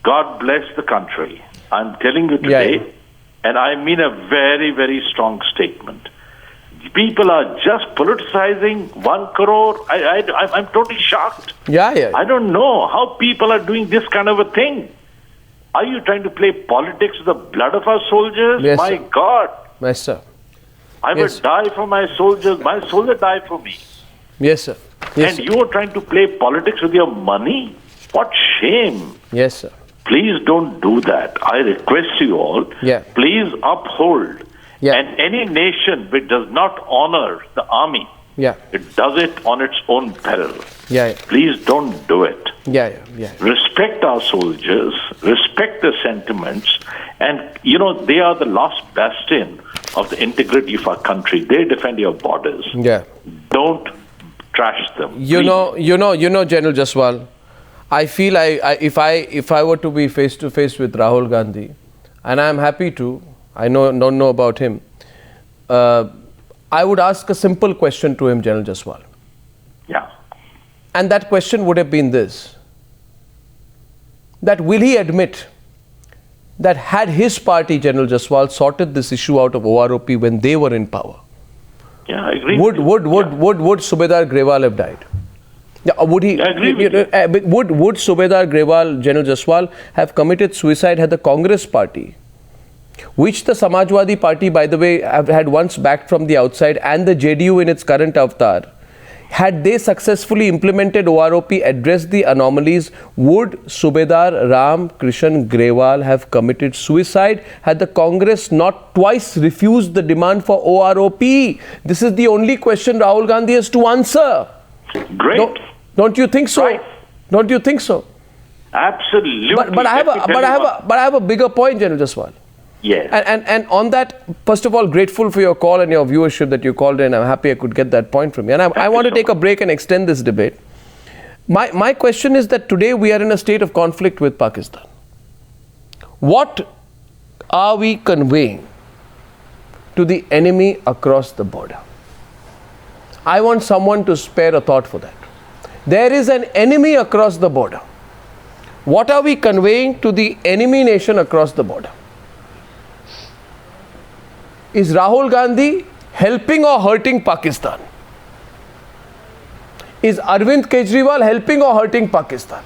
God bless the country. I'm telling you today, and I mean a very, very strong statement. People are just politicizing 1 crore. I'm totally shocked. Yeah. I don't know how people are doing this kind of a thing. Are you trying to play politics with the blood of our soldiers? Yes, my sir. God. Yes, sir. I will die for my soldiers. My soldiers die for me. Yes, sir. And you are trying to play politics with your money? What shame. Yes, sir. Please don't do that. I request you all, please uphold. And any nation which does not honor the army, it does it on its own peril. Please don't do it. Respect our soldiers, respect the sentiments, and they are the last bastion of the integrity of our country. They defend your borders. Don't trash them. You know, General Jaswal, I feel if I were to be face to face with Rahul Gandhi, and I am happy to, don't know about him, I would ask a simple question to him, General Jaswal. And that question would have been this: that will he admit that had his party, General Jaswal, sorted this issue out of OROP when they were in power, I agree. Would Subedar Grewal have died? Would he? I agree with would Subedar Grewal, General Jaswal, have committed suicide had the Congress party, which the Samajwadi Party, by the way, had once backed from the outside, and the JDU in its current avatar, had they successfully implemented OROP, addressed the anomalies, would Subedar Ram Krishan Grewal have committed suicide had the Congress not twice refused the demand for OROP? This is the only question Rahul Gandhi has to answer. Great. Don't you think so? Right. Don't you think so? Absolutely. But I have a bigger point, General Jaswal. Yes. And on that, first of all, grateful for your call and your viewership that you called in. I'm happy I could get that point from you. And I want to take a break and extend this debate. My question is that today we are in a state of conflict with Pakistan. What are we conveying to the enemy across the border? I want someone to spare a thought for that. There is an enemy across the border. What are we conveying to the enemy nation across the border? Is Rahul Gandhi helping or hurting Pakistan? Is Arvind Kejriwal helping or hurting Pakistan?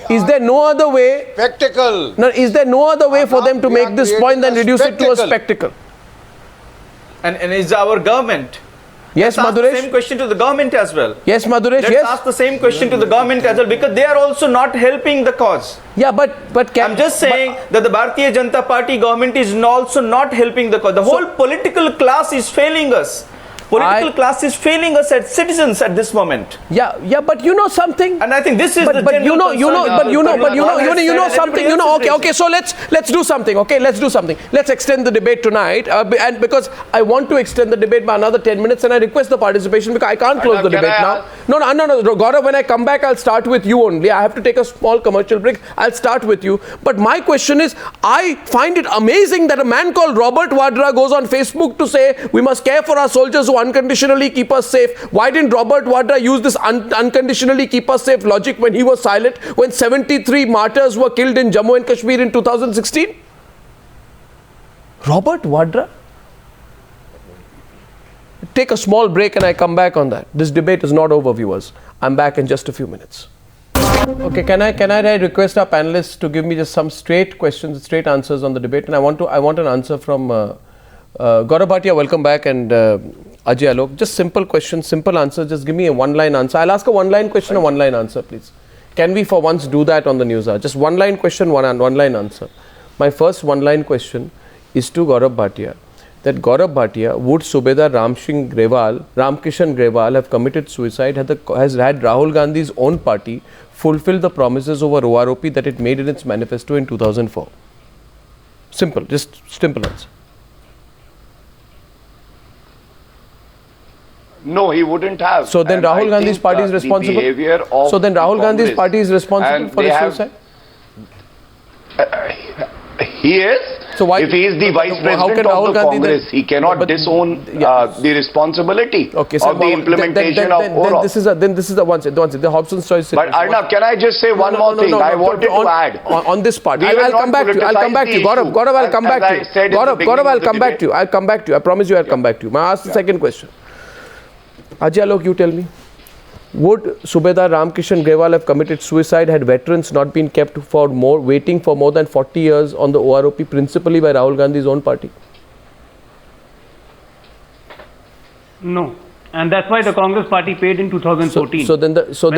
Is there no other way? Spectacle. No, is there no other way for them to make this point than reduce it to a spectacle? And is our government? Yes, Let's ask Madhuresh. the same question to the government as well. Yes, Madhuresh. Let's ask the same question to the government as well, because they are also not helping the cause. Yeah, but I'm just saying that the Bharatiya Janata Party government is also not helping the cause. The whole political class is failing us. Political class is failing us as citizens at this moment. Yeah, but you know something. And I think this is but you know something. Okay. So let's do something. Okay, let's do something. Let's extend the debate tonight, and because I want to extend the debate by another 10 minutes, and I request the participation because I can't close the debate now. No, Gaurav, when I come back, I'll start with you only. I have to take a small commercial break. I'll start with you. But my question is, I find it amazing that a man called Robert Vadra goes on Facebook to say we must care for our soldiers who unconditionally keep us safe. Why didn't Robert Vadra use this unconditionally keep us safe logic when he was silent, when 73 martyrs were killed in Jammu and Kashmir in 2016? Robert Vadra? Take a small break and I come back on that. This debate is not over, viewers. I'm back in just a few minutes. Okay, can I request our panelists to give me just some straight questions, straight answers on the debate? And I want an answer from Gaurav Bhatia, welcome back, and Ajay, Alok. Just simple questions, simple answers. Just give me a one-line answer. I'll ask a one-line question, a one-line answer, please. Can we for once do that on the Newshour? Just one-line question, one-line answer. My first one-line question is to Gaurav Bhatia. That Gaurav Bhatia, would Subedar Ramkishan Grewal have committed suicide had Rahul Gandhi's own party fulfilled the promises over OROP that it made in its manifesto in 2004? Simple, just simple answer. No, he wouldn't have. So then Rahul Gandhi's party is responsible? So then Rahul Gandhi's party is responsible for his suicide? He is. So why, if he is the vice president of the Congress, he cannot disown the responsibility of the implementation of OROP. Then this is the Hobson's choice. But Arnab, can I just say one more thing? I wanted to add on this part. I'll come back to you. Gaurav, I'll come back to you. Gaurav, I'll come back to you. I'll come back to you. I promise you, I'll come back to you. I ask the second question. Ajay, Alok, you tell me. Would Subedar Ramkishan Grewal have committed suicide had veterans not been kept waiting for more than 40 years on the OROP, principally by Rahul Gandhi's own party? No. And that's why the Congress party paid in 2014. When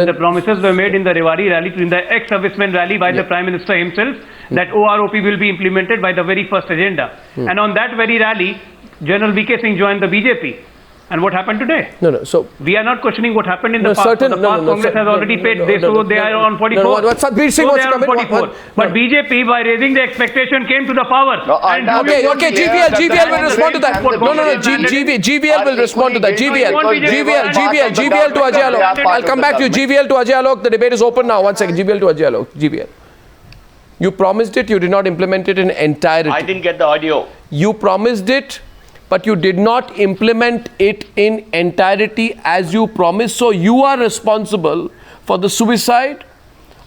the promises were made in the Rewari rally, in the ex-servicemen rally by the Prime Minister himself, that OROP will be implemented by the very first agenda. And on that very rally, General V.K. Singh joined the BJP. And what happened today? So we are not questioning what happened in the past. Congress has already paid. They are on 44. Satbir Singh was on 44. But BJP, by raising the expectation, came to the power. Okay, GVL will respond to that. GVL will respond to that. GVL to Ajay Alok. I'll come back to you. GVL to Ajay Alok. The debate is open now. 1 second. GVL to Ajay Alok. GVL. You promised it. You did not implement it in entirety. I didn't get the audio. You promised it, but you did not implement it in entirety as you promised. So you are responsible for the suicide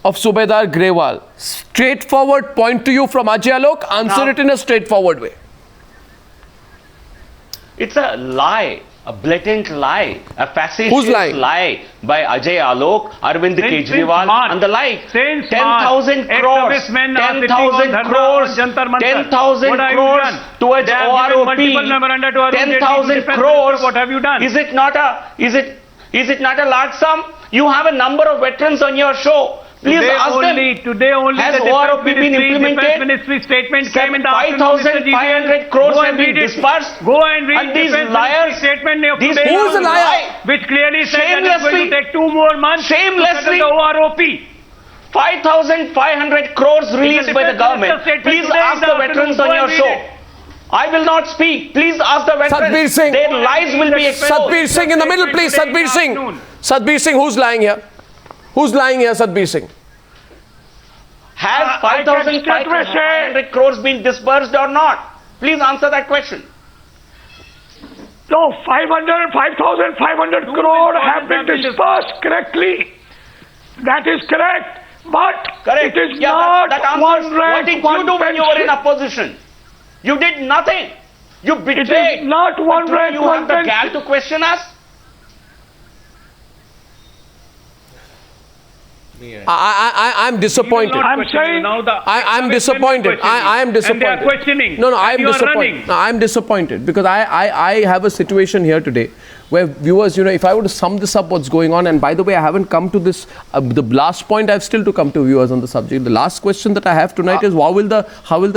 of Subedar Grewal. Straightforward point to you from Ajay Alok. Answer it in a straightforward way. It's a lie. A blatant lie, a facetious lie by Ajay Alok, Arvind Kejriwal and the like. 10,000 crores, 10,000 crores, 10,000 crores towards OROP, 10,000 crores. What have you done? Is it not a large sum? You have a number of veterans on your show. Please ask them. Today only has OROP been implemented? Defense Ministry statement came in the 5,500 crores have been disbursed. Go and read and these liars, statement of these today. Who's a liar? Which clearly said that it's going to take 2 more months shamelessly, to settle the OROP. 5,500 crores released by the government. Please ask the veterans on your show. I will not speak. Please ask the veterans. Satbir Singh. Their lies will be exposed. Satbir Singh in the middle, please. Satbir Singh. Satbir Singh, who's lying here? Who's lying here, Satbir Singh? Has 5,500 crores been disbursed or not? Please answer that question. No, 5,500 crore have been disbursed correctly. That is correct. But correct. It is not that answers. What did you do when you were in opposition? You did nothing. You betrayed. It is not one But right, you one have the country. gall to question us? I'm disappointed. I'm saying I'm disappointed. I am disappointed. And they are questioning. No, I am and you are disappointed. running. No, I'm disappointed because I have a situation here today where viewers, if I were to sum this up, what's going on, and by the way, I haven't come to this, the last point I've still to come to viewers on the subject. The last question that I have tonight is how will the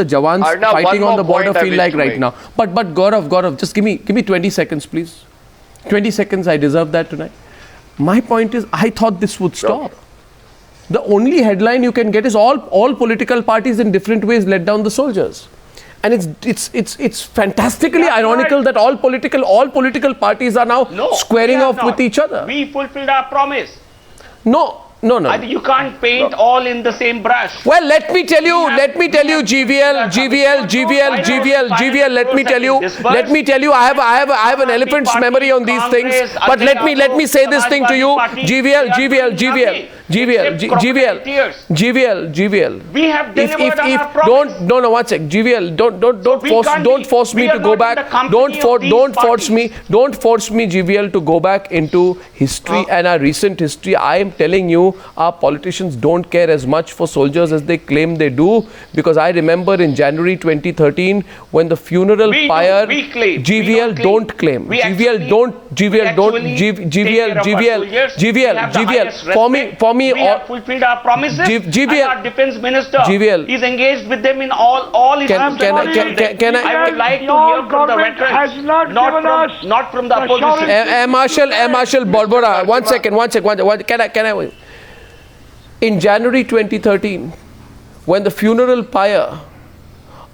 Jawans Arnab, fighting on the border point I feel wish like to right make. now? But Gaurav, just give me 20 seconds, please. 20 seconds, I deserve that tonight. My point is, I thought this would stop. The only headline you can get is all political parties in different ways let down the soldiers. And it's fantastically ironical that all political parties are now squaring off with each other. We fulfilled our promise. No. I think you can't paint all in the same brush. Well, let me tell you, GVL, I have an elephant's memory on these things, but let me say this thing to you, GVL. We have delivered on our promise. One sec, GVL, don't force me to go back. Don't force me, GVL, to go back into history and our recent history. I am telling you, our politicians don't care as much for soldiers as they claim they do, because I remember in January 2013 when the funeral pyre, GVL don't claim. For me, we have fulfilled our promises. And our defense minister is engaged with them in all issues. I would like to hear from the veterans, not from the opposition. Marshal, Barbora, one second. Can I? In January 2013, when the funeral pyre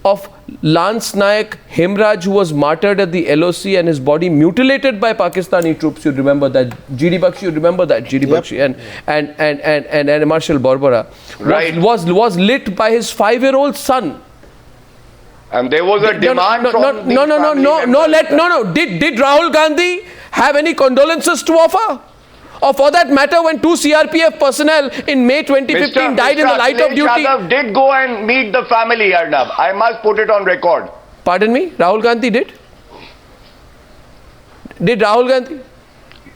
of Lance Nayak Hemraj, who was martyred at the LOC and his body mutilated by Pakistani troops, you remember that, GD Bakshi, you remember that, GD Bakshi, and Marshal Barbora, was lit by his 5-year-old son. And there was a demand from Did Rahul Gandhi have any condolences to offer? Or for that matter, when 2 CRPF personnel in May 2015 died in the light of duty. Yadav did go and meet the family, Arnab. I must put it on record. Pardon me? Rahul Gandhi did? Did Rahul Gandhi?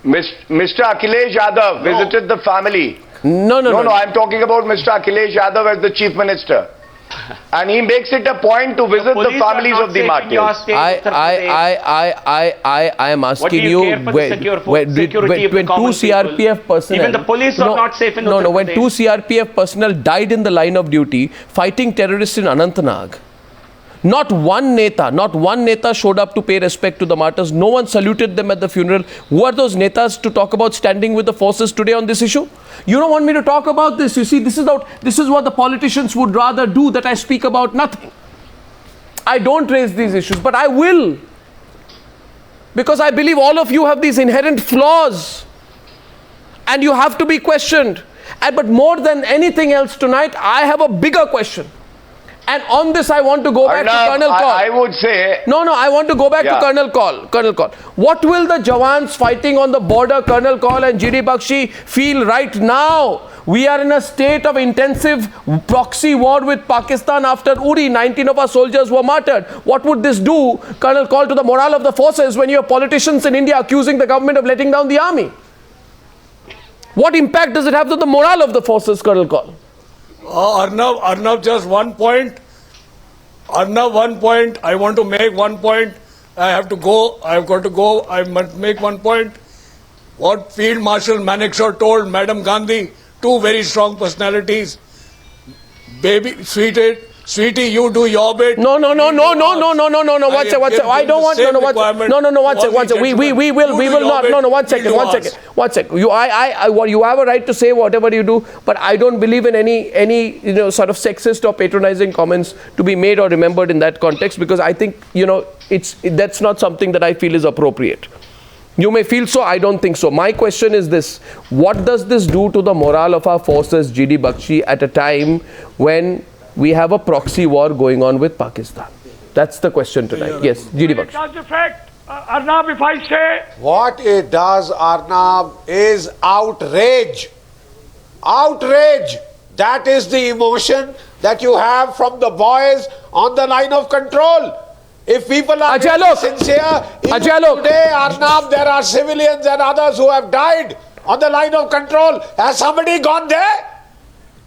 Mr. Akhilesh Yadav visited the family. No. I'm talking about Mr. Akhilesh Yadav as the Chief Minister. And he makes it a point to visit the families of the martyrs. I am asking you, when 2 CRPF personnel, even the police are not safe in Uttar when Pradesh. 2 CRPF personnel died in the line of duty fighting terrorists in Anantnag, not one neta showed up to pay respect to the martyrs. No one saluted them at the funeral. Who are those netas to talk about standing with the forces today on this issue? You don't want me to talk about this. You see, this is what the politicians would rather do, that I speak about nothing. I don't raise these issues, but I will. Because I believe all of you have these inherent flaws. And you have to be questioned. But more than anything else tonight, I have a bigger question. And on this, I want to go back to Colonel Kaul. I would say... No, I want to go back to Colonel Kaul. What will the Jawans fighting on the border, Colonel Kaul and GD Bakshi, feel right now? We are in a state of intensive proxy war with Pakistan after Uri. 19 of our soldiers were martyred. What would this do, Colonel Kaul, to the morale of the forces when you have politicians in India accusing the government of letting down the army? What impact does it have to the morale of the forces, Colonel Kaul? Arnab, just one point. I want to make one point. I've got to go. I must make one point. What Field Marshal Manekshaw told Madam Gandhi, 2 very strong personalities. Baby, sweetie, you do your bit. No. One sec. I don't want. One sec. We will not. No. One second. You have a right to say whatever you do, but I don't believe in any sort of sexist or patronizing comments to be made or remembered in that context, because I think that's not something that I feel is appropriate. You may feel so, I don't think so. My question is this: what does this do to the morale of our forces, GD Bakshi, at a time when we have a proxy war going on with Pakistan? That's the question tonight. Yes, GD Bakshi. It does affect, Arnab, if I say... What it does, Arnab, is outrage. Outrage. That is the emotion that you have from the boys on the line of control. If people are sincere, even today, Arnab, there are civilians and others who have died on the line of control. Has somebody gone there?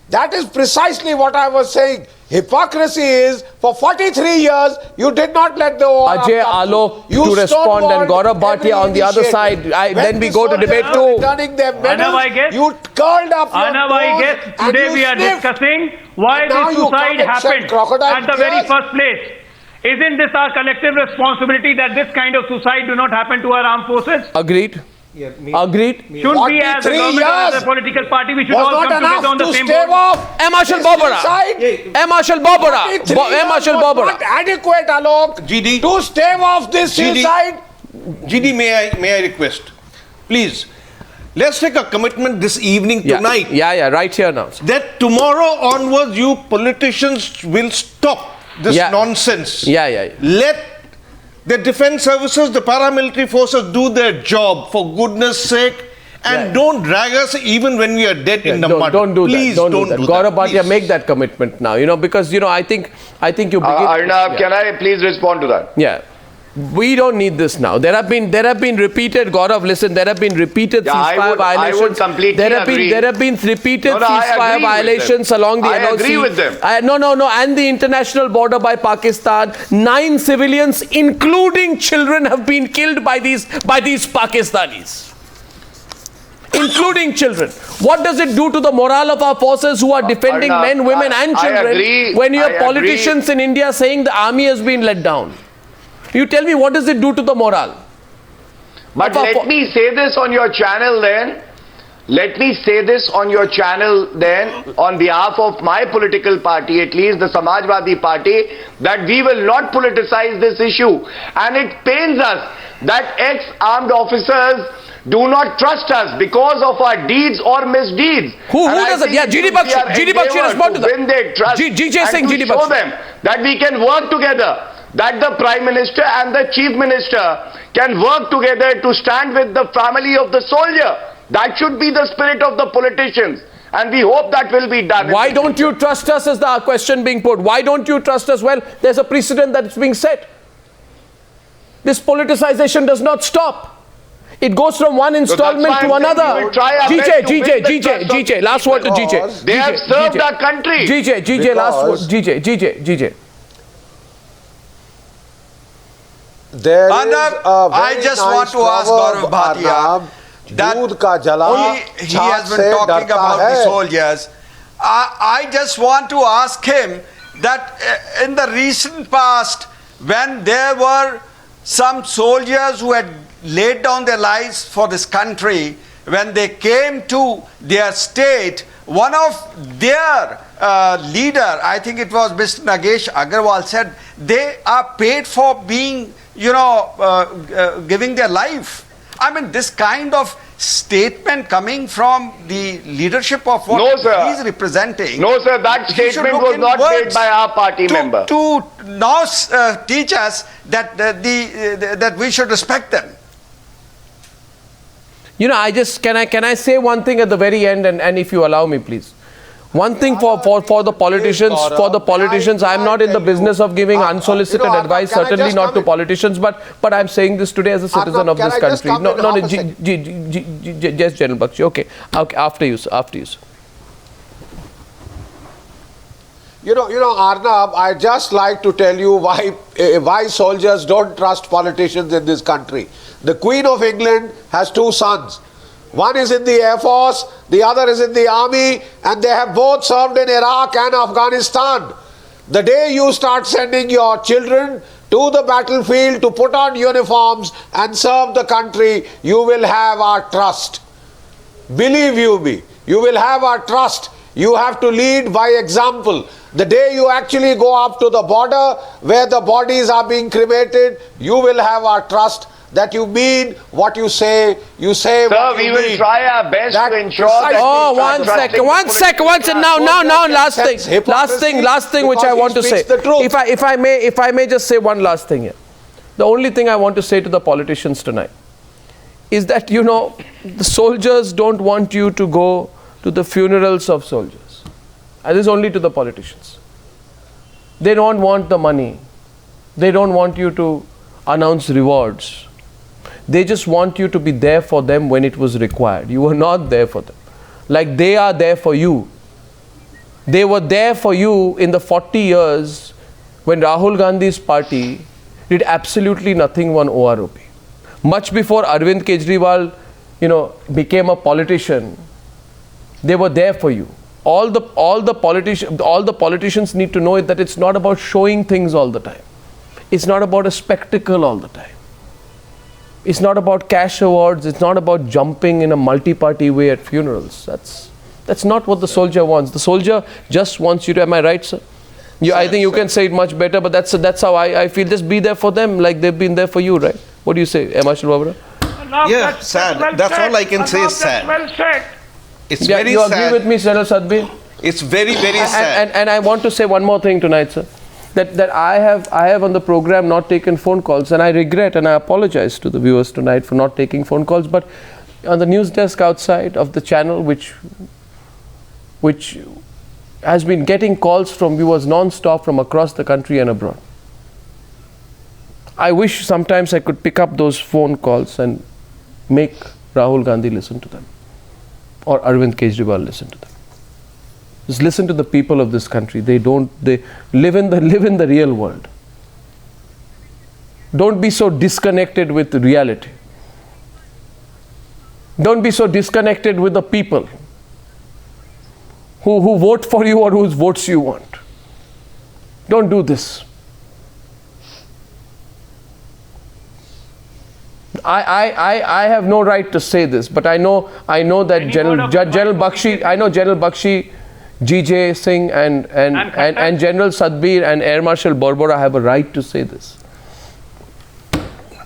That is precisely what I was saying. Hypocrisy is, for 43 years, you did not let the OROP Ajay, Alok to respond, and Gaurav Bhatia on the other side. Then we go to debate 2. Arnab, you curled up your Arnab, I guess today we are discussing why this suicide happened at the very first place. Isn't this our collective responsibility that this kind of suicide do not happen to our armed forces? Agreed. Agreed. Shouldn't we as a government or as a political party, we should all come together on the same board? Marshal Barbora. Marshal Barbora. Marshal Barbora. Not adequate, Alok, GD, to stave off this suicide. GD, may I request? Please, let's take a commitment this evening, tonight. Yeah, right here now. That tomorrow onwards, you politicians will stop this nonsense. Let the defense services, the paramilitary forces do their job, for goodness sake, and don't drag us even when we are dead in the mud. Don't do Please that. don't do that. Gaurav Bhatia, make that commitment now, because, I think you begin... Arnab, can I please respond to that? Yeah. We don't need this now. There have been repeated, Gaurav, listen, there have been repeated ceasefire violations. I would completely agree. There have been repeated ceasefire violations along the NOC. I agree with them. No, and the international border by Pakistan. 9 civilians, including children, have been killed by these Pakistanis. Including children. What does it do to the morale of our forces who are defending men, women and children when you have politicians in India saying the army has been let down? You tell me, what does it do to the morale? But let me say this on your channel then. Let me say this on your channel then, on behalf of my political party, at least the Samajwadi Party, that we will not politicize this issue. And it pains us that ex-armed officers do not trust us because of our deeds or misdeeds. Who does it? Yeah, GD Bakshi respond to that. Win their trust GJ Singh, and to show them that we can work together. That the Prime Minister and the Chief Minister can work together to stand with the family of the soldier. That should be the spirit of the politicians. And we hope that will be done. Why don't you trust us, is the question being put. Why don't you trust us? Well, there's a precedent that's being set. This politicization does not stop. It goes from one installment to another. GJ, last word to GJ. They have served our country. GJ, last word. GJ. I just want to ask Gaurav Bhatia that he has been talking about the soldiers. I just want to ask him that in the recent past, when there were some soldiers who had laid down their lives for this country, when they came to their state, one of their leader, I think it was Mr. Nagesh Agarwal, said they are paid for being giving their life. I mean, this kind of statement coming from the leadership of what he is representing. No, sir, that statement was not made by our party member. To now teach us that that we should respect them. Can I say one thing at the very end, and if you allow me, please. One thing for the politicians, I am not in the business of giving unsolicited advice, certainly not to politicians, but I'm saying this today as a citizen of this country. Yes, General Bakshi. Okay, after you, sir. Arnab, I just like to tell you why soldiers don't trust politicians in this country. The Queen of England has 2 sons. One is in the Air Force, the other is in the Army, and they have both served in Iraq and Afghanistan. The day you start sending your children to the battlefield to put on uniforms and serve the country, you will have our trust. Believe you me, you will have our trust. You have to lead by example. The day you actually go up to the border where the bodies are being cremated, you will have our trust. That you mean what you say. You say Sir, what you mean. Sir, we will try our best to ensure that... Oh, one second. Now, last thing which I want to say. If I may just say one last thing here. The only thing I want to say to the politicians tonight is that, the soldiers don't want you to go to the funerals of soldiers. And this is only to the politicians. They don't want the money. They don't want you to announce rewards. They just want you to be there for them when it was required. You were not there for them. Like they are there for you. They were there for you in the 40 years when Rahul Gandhi's party did absolutely nothing on OROP. Much before Arvind Kejriwal, became a politician, they were there for you. All the politicians need to know that it's not about showing things all the time. It's not about a spectacle all the time. It's not about cash awards. It's not about jumping in a multi-party way at funerals. That's not what the soldier wants. The soldier just wants you to. Am I right, sir? I think you can say it much better, but that's how I feel. Just be there for them like they've been there for you, right? What do you say, Marshal Barbora? Yeah, sad. That's all I can say is sad. Well said. It's very sad. You agree with me, General Satbir? It's very, very sad. And I want to say one more thing tonight, sir. That I have on the program not taken phone calls, and I regret and I apologize to the viewers tonight for not taking phone calls. But on the news desk outside of the channel, which has been getting calls from viewers non-stop from across the country and abroad. I wish sometimes I could pick up those phone calls and make Rahul Gandhi listen to them, or Arvind Kejriwal listen to them. Just listen to the people of this country. They live in the real world. Don't be so disconnected with reality. Don't be so disconnected with the people who vote for you or whose votes you want. Don't do this. I have no right to say this, but I know that General Bakshi, GJ Singh and General Satbir and Air Marshal Barbora have a right to say this.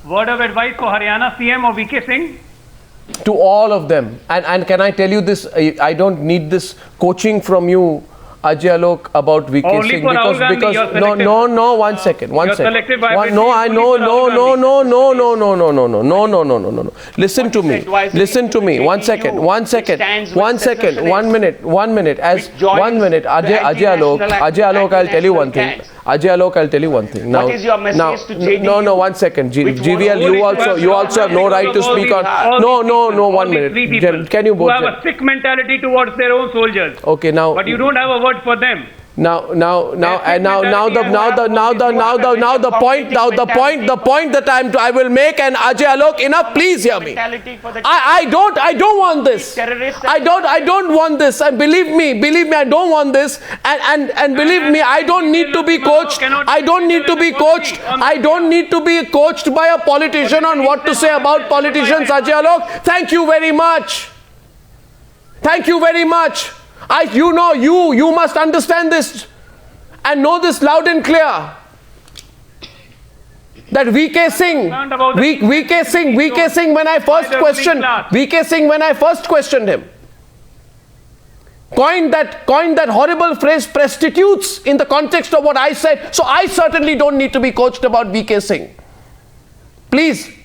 Word of advice for Haryana CM or VK Singh? To all of them. And can I tell you this? I don't need this coaching from you, Ajay, Alok, about VK Singh, because no, one second. No. Listen to me. 1 second. 1 minute. Ajay Alok, I'll tell you one thing. Now, what is your message to JDU? No, 1 second. GVL, you also have no right to speak on. No, 1 minute. Can you both? Who have a sick mentality towards their own soldiers. Okay, now. But you don't have a word for them. The point that I will make, and Ajay Alok, enough, please hear me. I don't want this. I don't want this. And believe me, I don't want this. And believe me, I don't need to be coached. I don't need to be coached by a politician on what to say about politicians, Ajay Alok. Thank you very much. You must understand this and know this loud and clear. That VK Singh, when I first questioned him, coined that horrible phrase prostitutes in the context of what I said. So I certainly don't need to be coached about VK Singh. Please.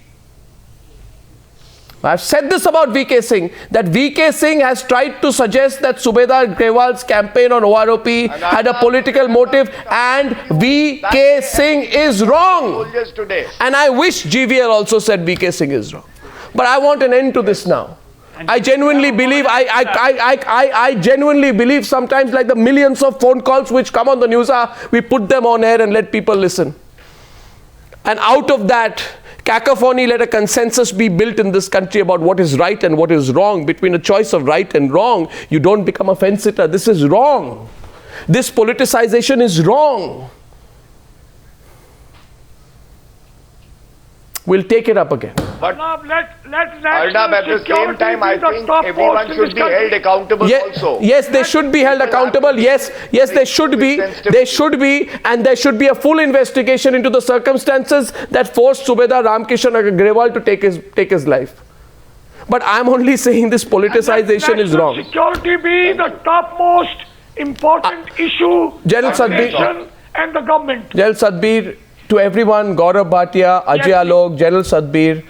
I've said this about VK Singh, that VK Singh has tried to suggest that Subedar Grewal's campaign on OROP had a political motive, and VK Singh is wrong. And I wish GVL also said VK Singh is wrong. But I want an end to this now. I genuinely believe, I genuinely believe sometimes, like the millions of phone calls which come on the news, we put them on air and let people listen. And out of that cacophony, let a consensus be built in this country about what is right and what is wrong. Between a choice of right and wrong, you don't become a fence sitter. This is wrong. This politicization is wrong. We'll take it up again. But Arnab, at the same time, I think everyone should be held accountable also. Yes, they should be held accountable. Yes, they should be. They should be, and there should be a full investigation into the circumstances that forced Subedar Ramkishan Grewal to take his life. But I'm only saying this politicization is wrong. Security be the topmost important issue. General Satbir and the government. General Satbir, to everyone, Gaurav, Bhatia, Ajay Alok, General Satbir,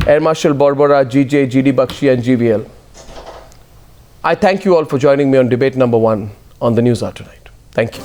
Air Marshal Barbora, GJ, GD Bakshi and GVL. I thank you all for joining me on debate number 1 on the Newshour tonight. Thank you.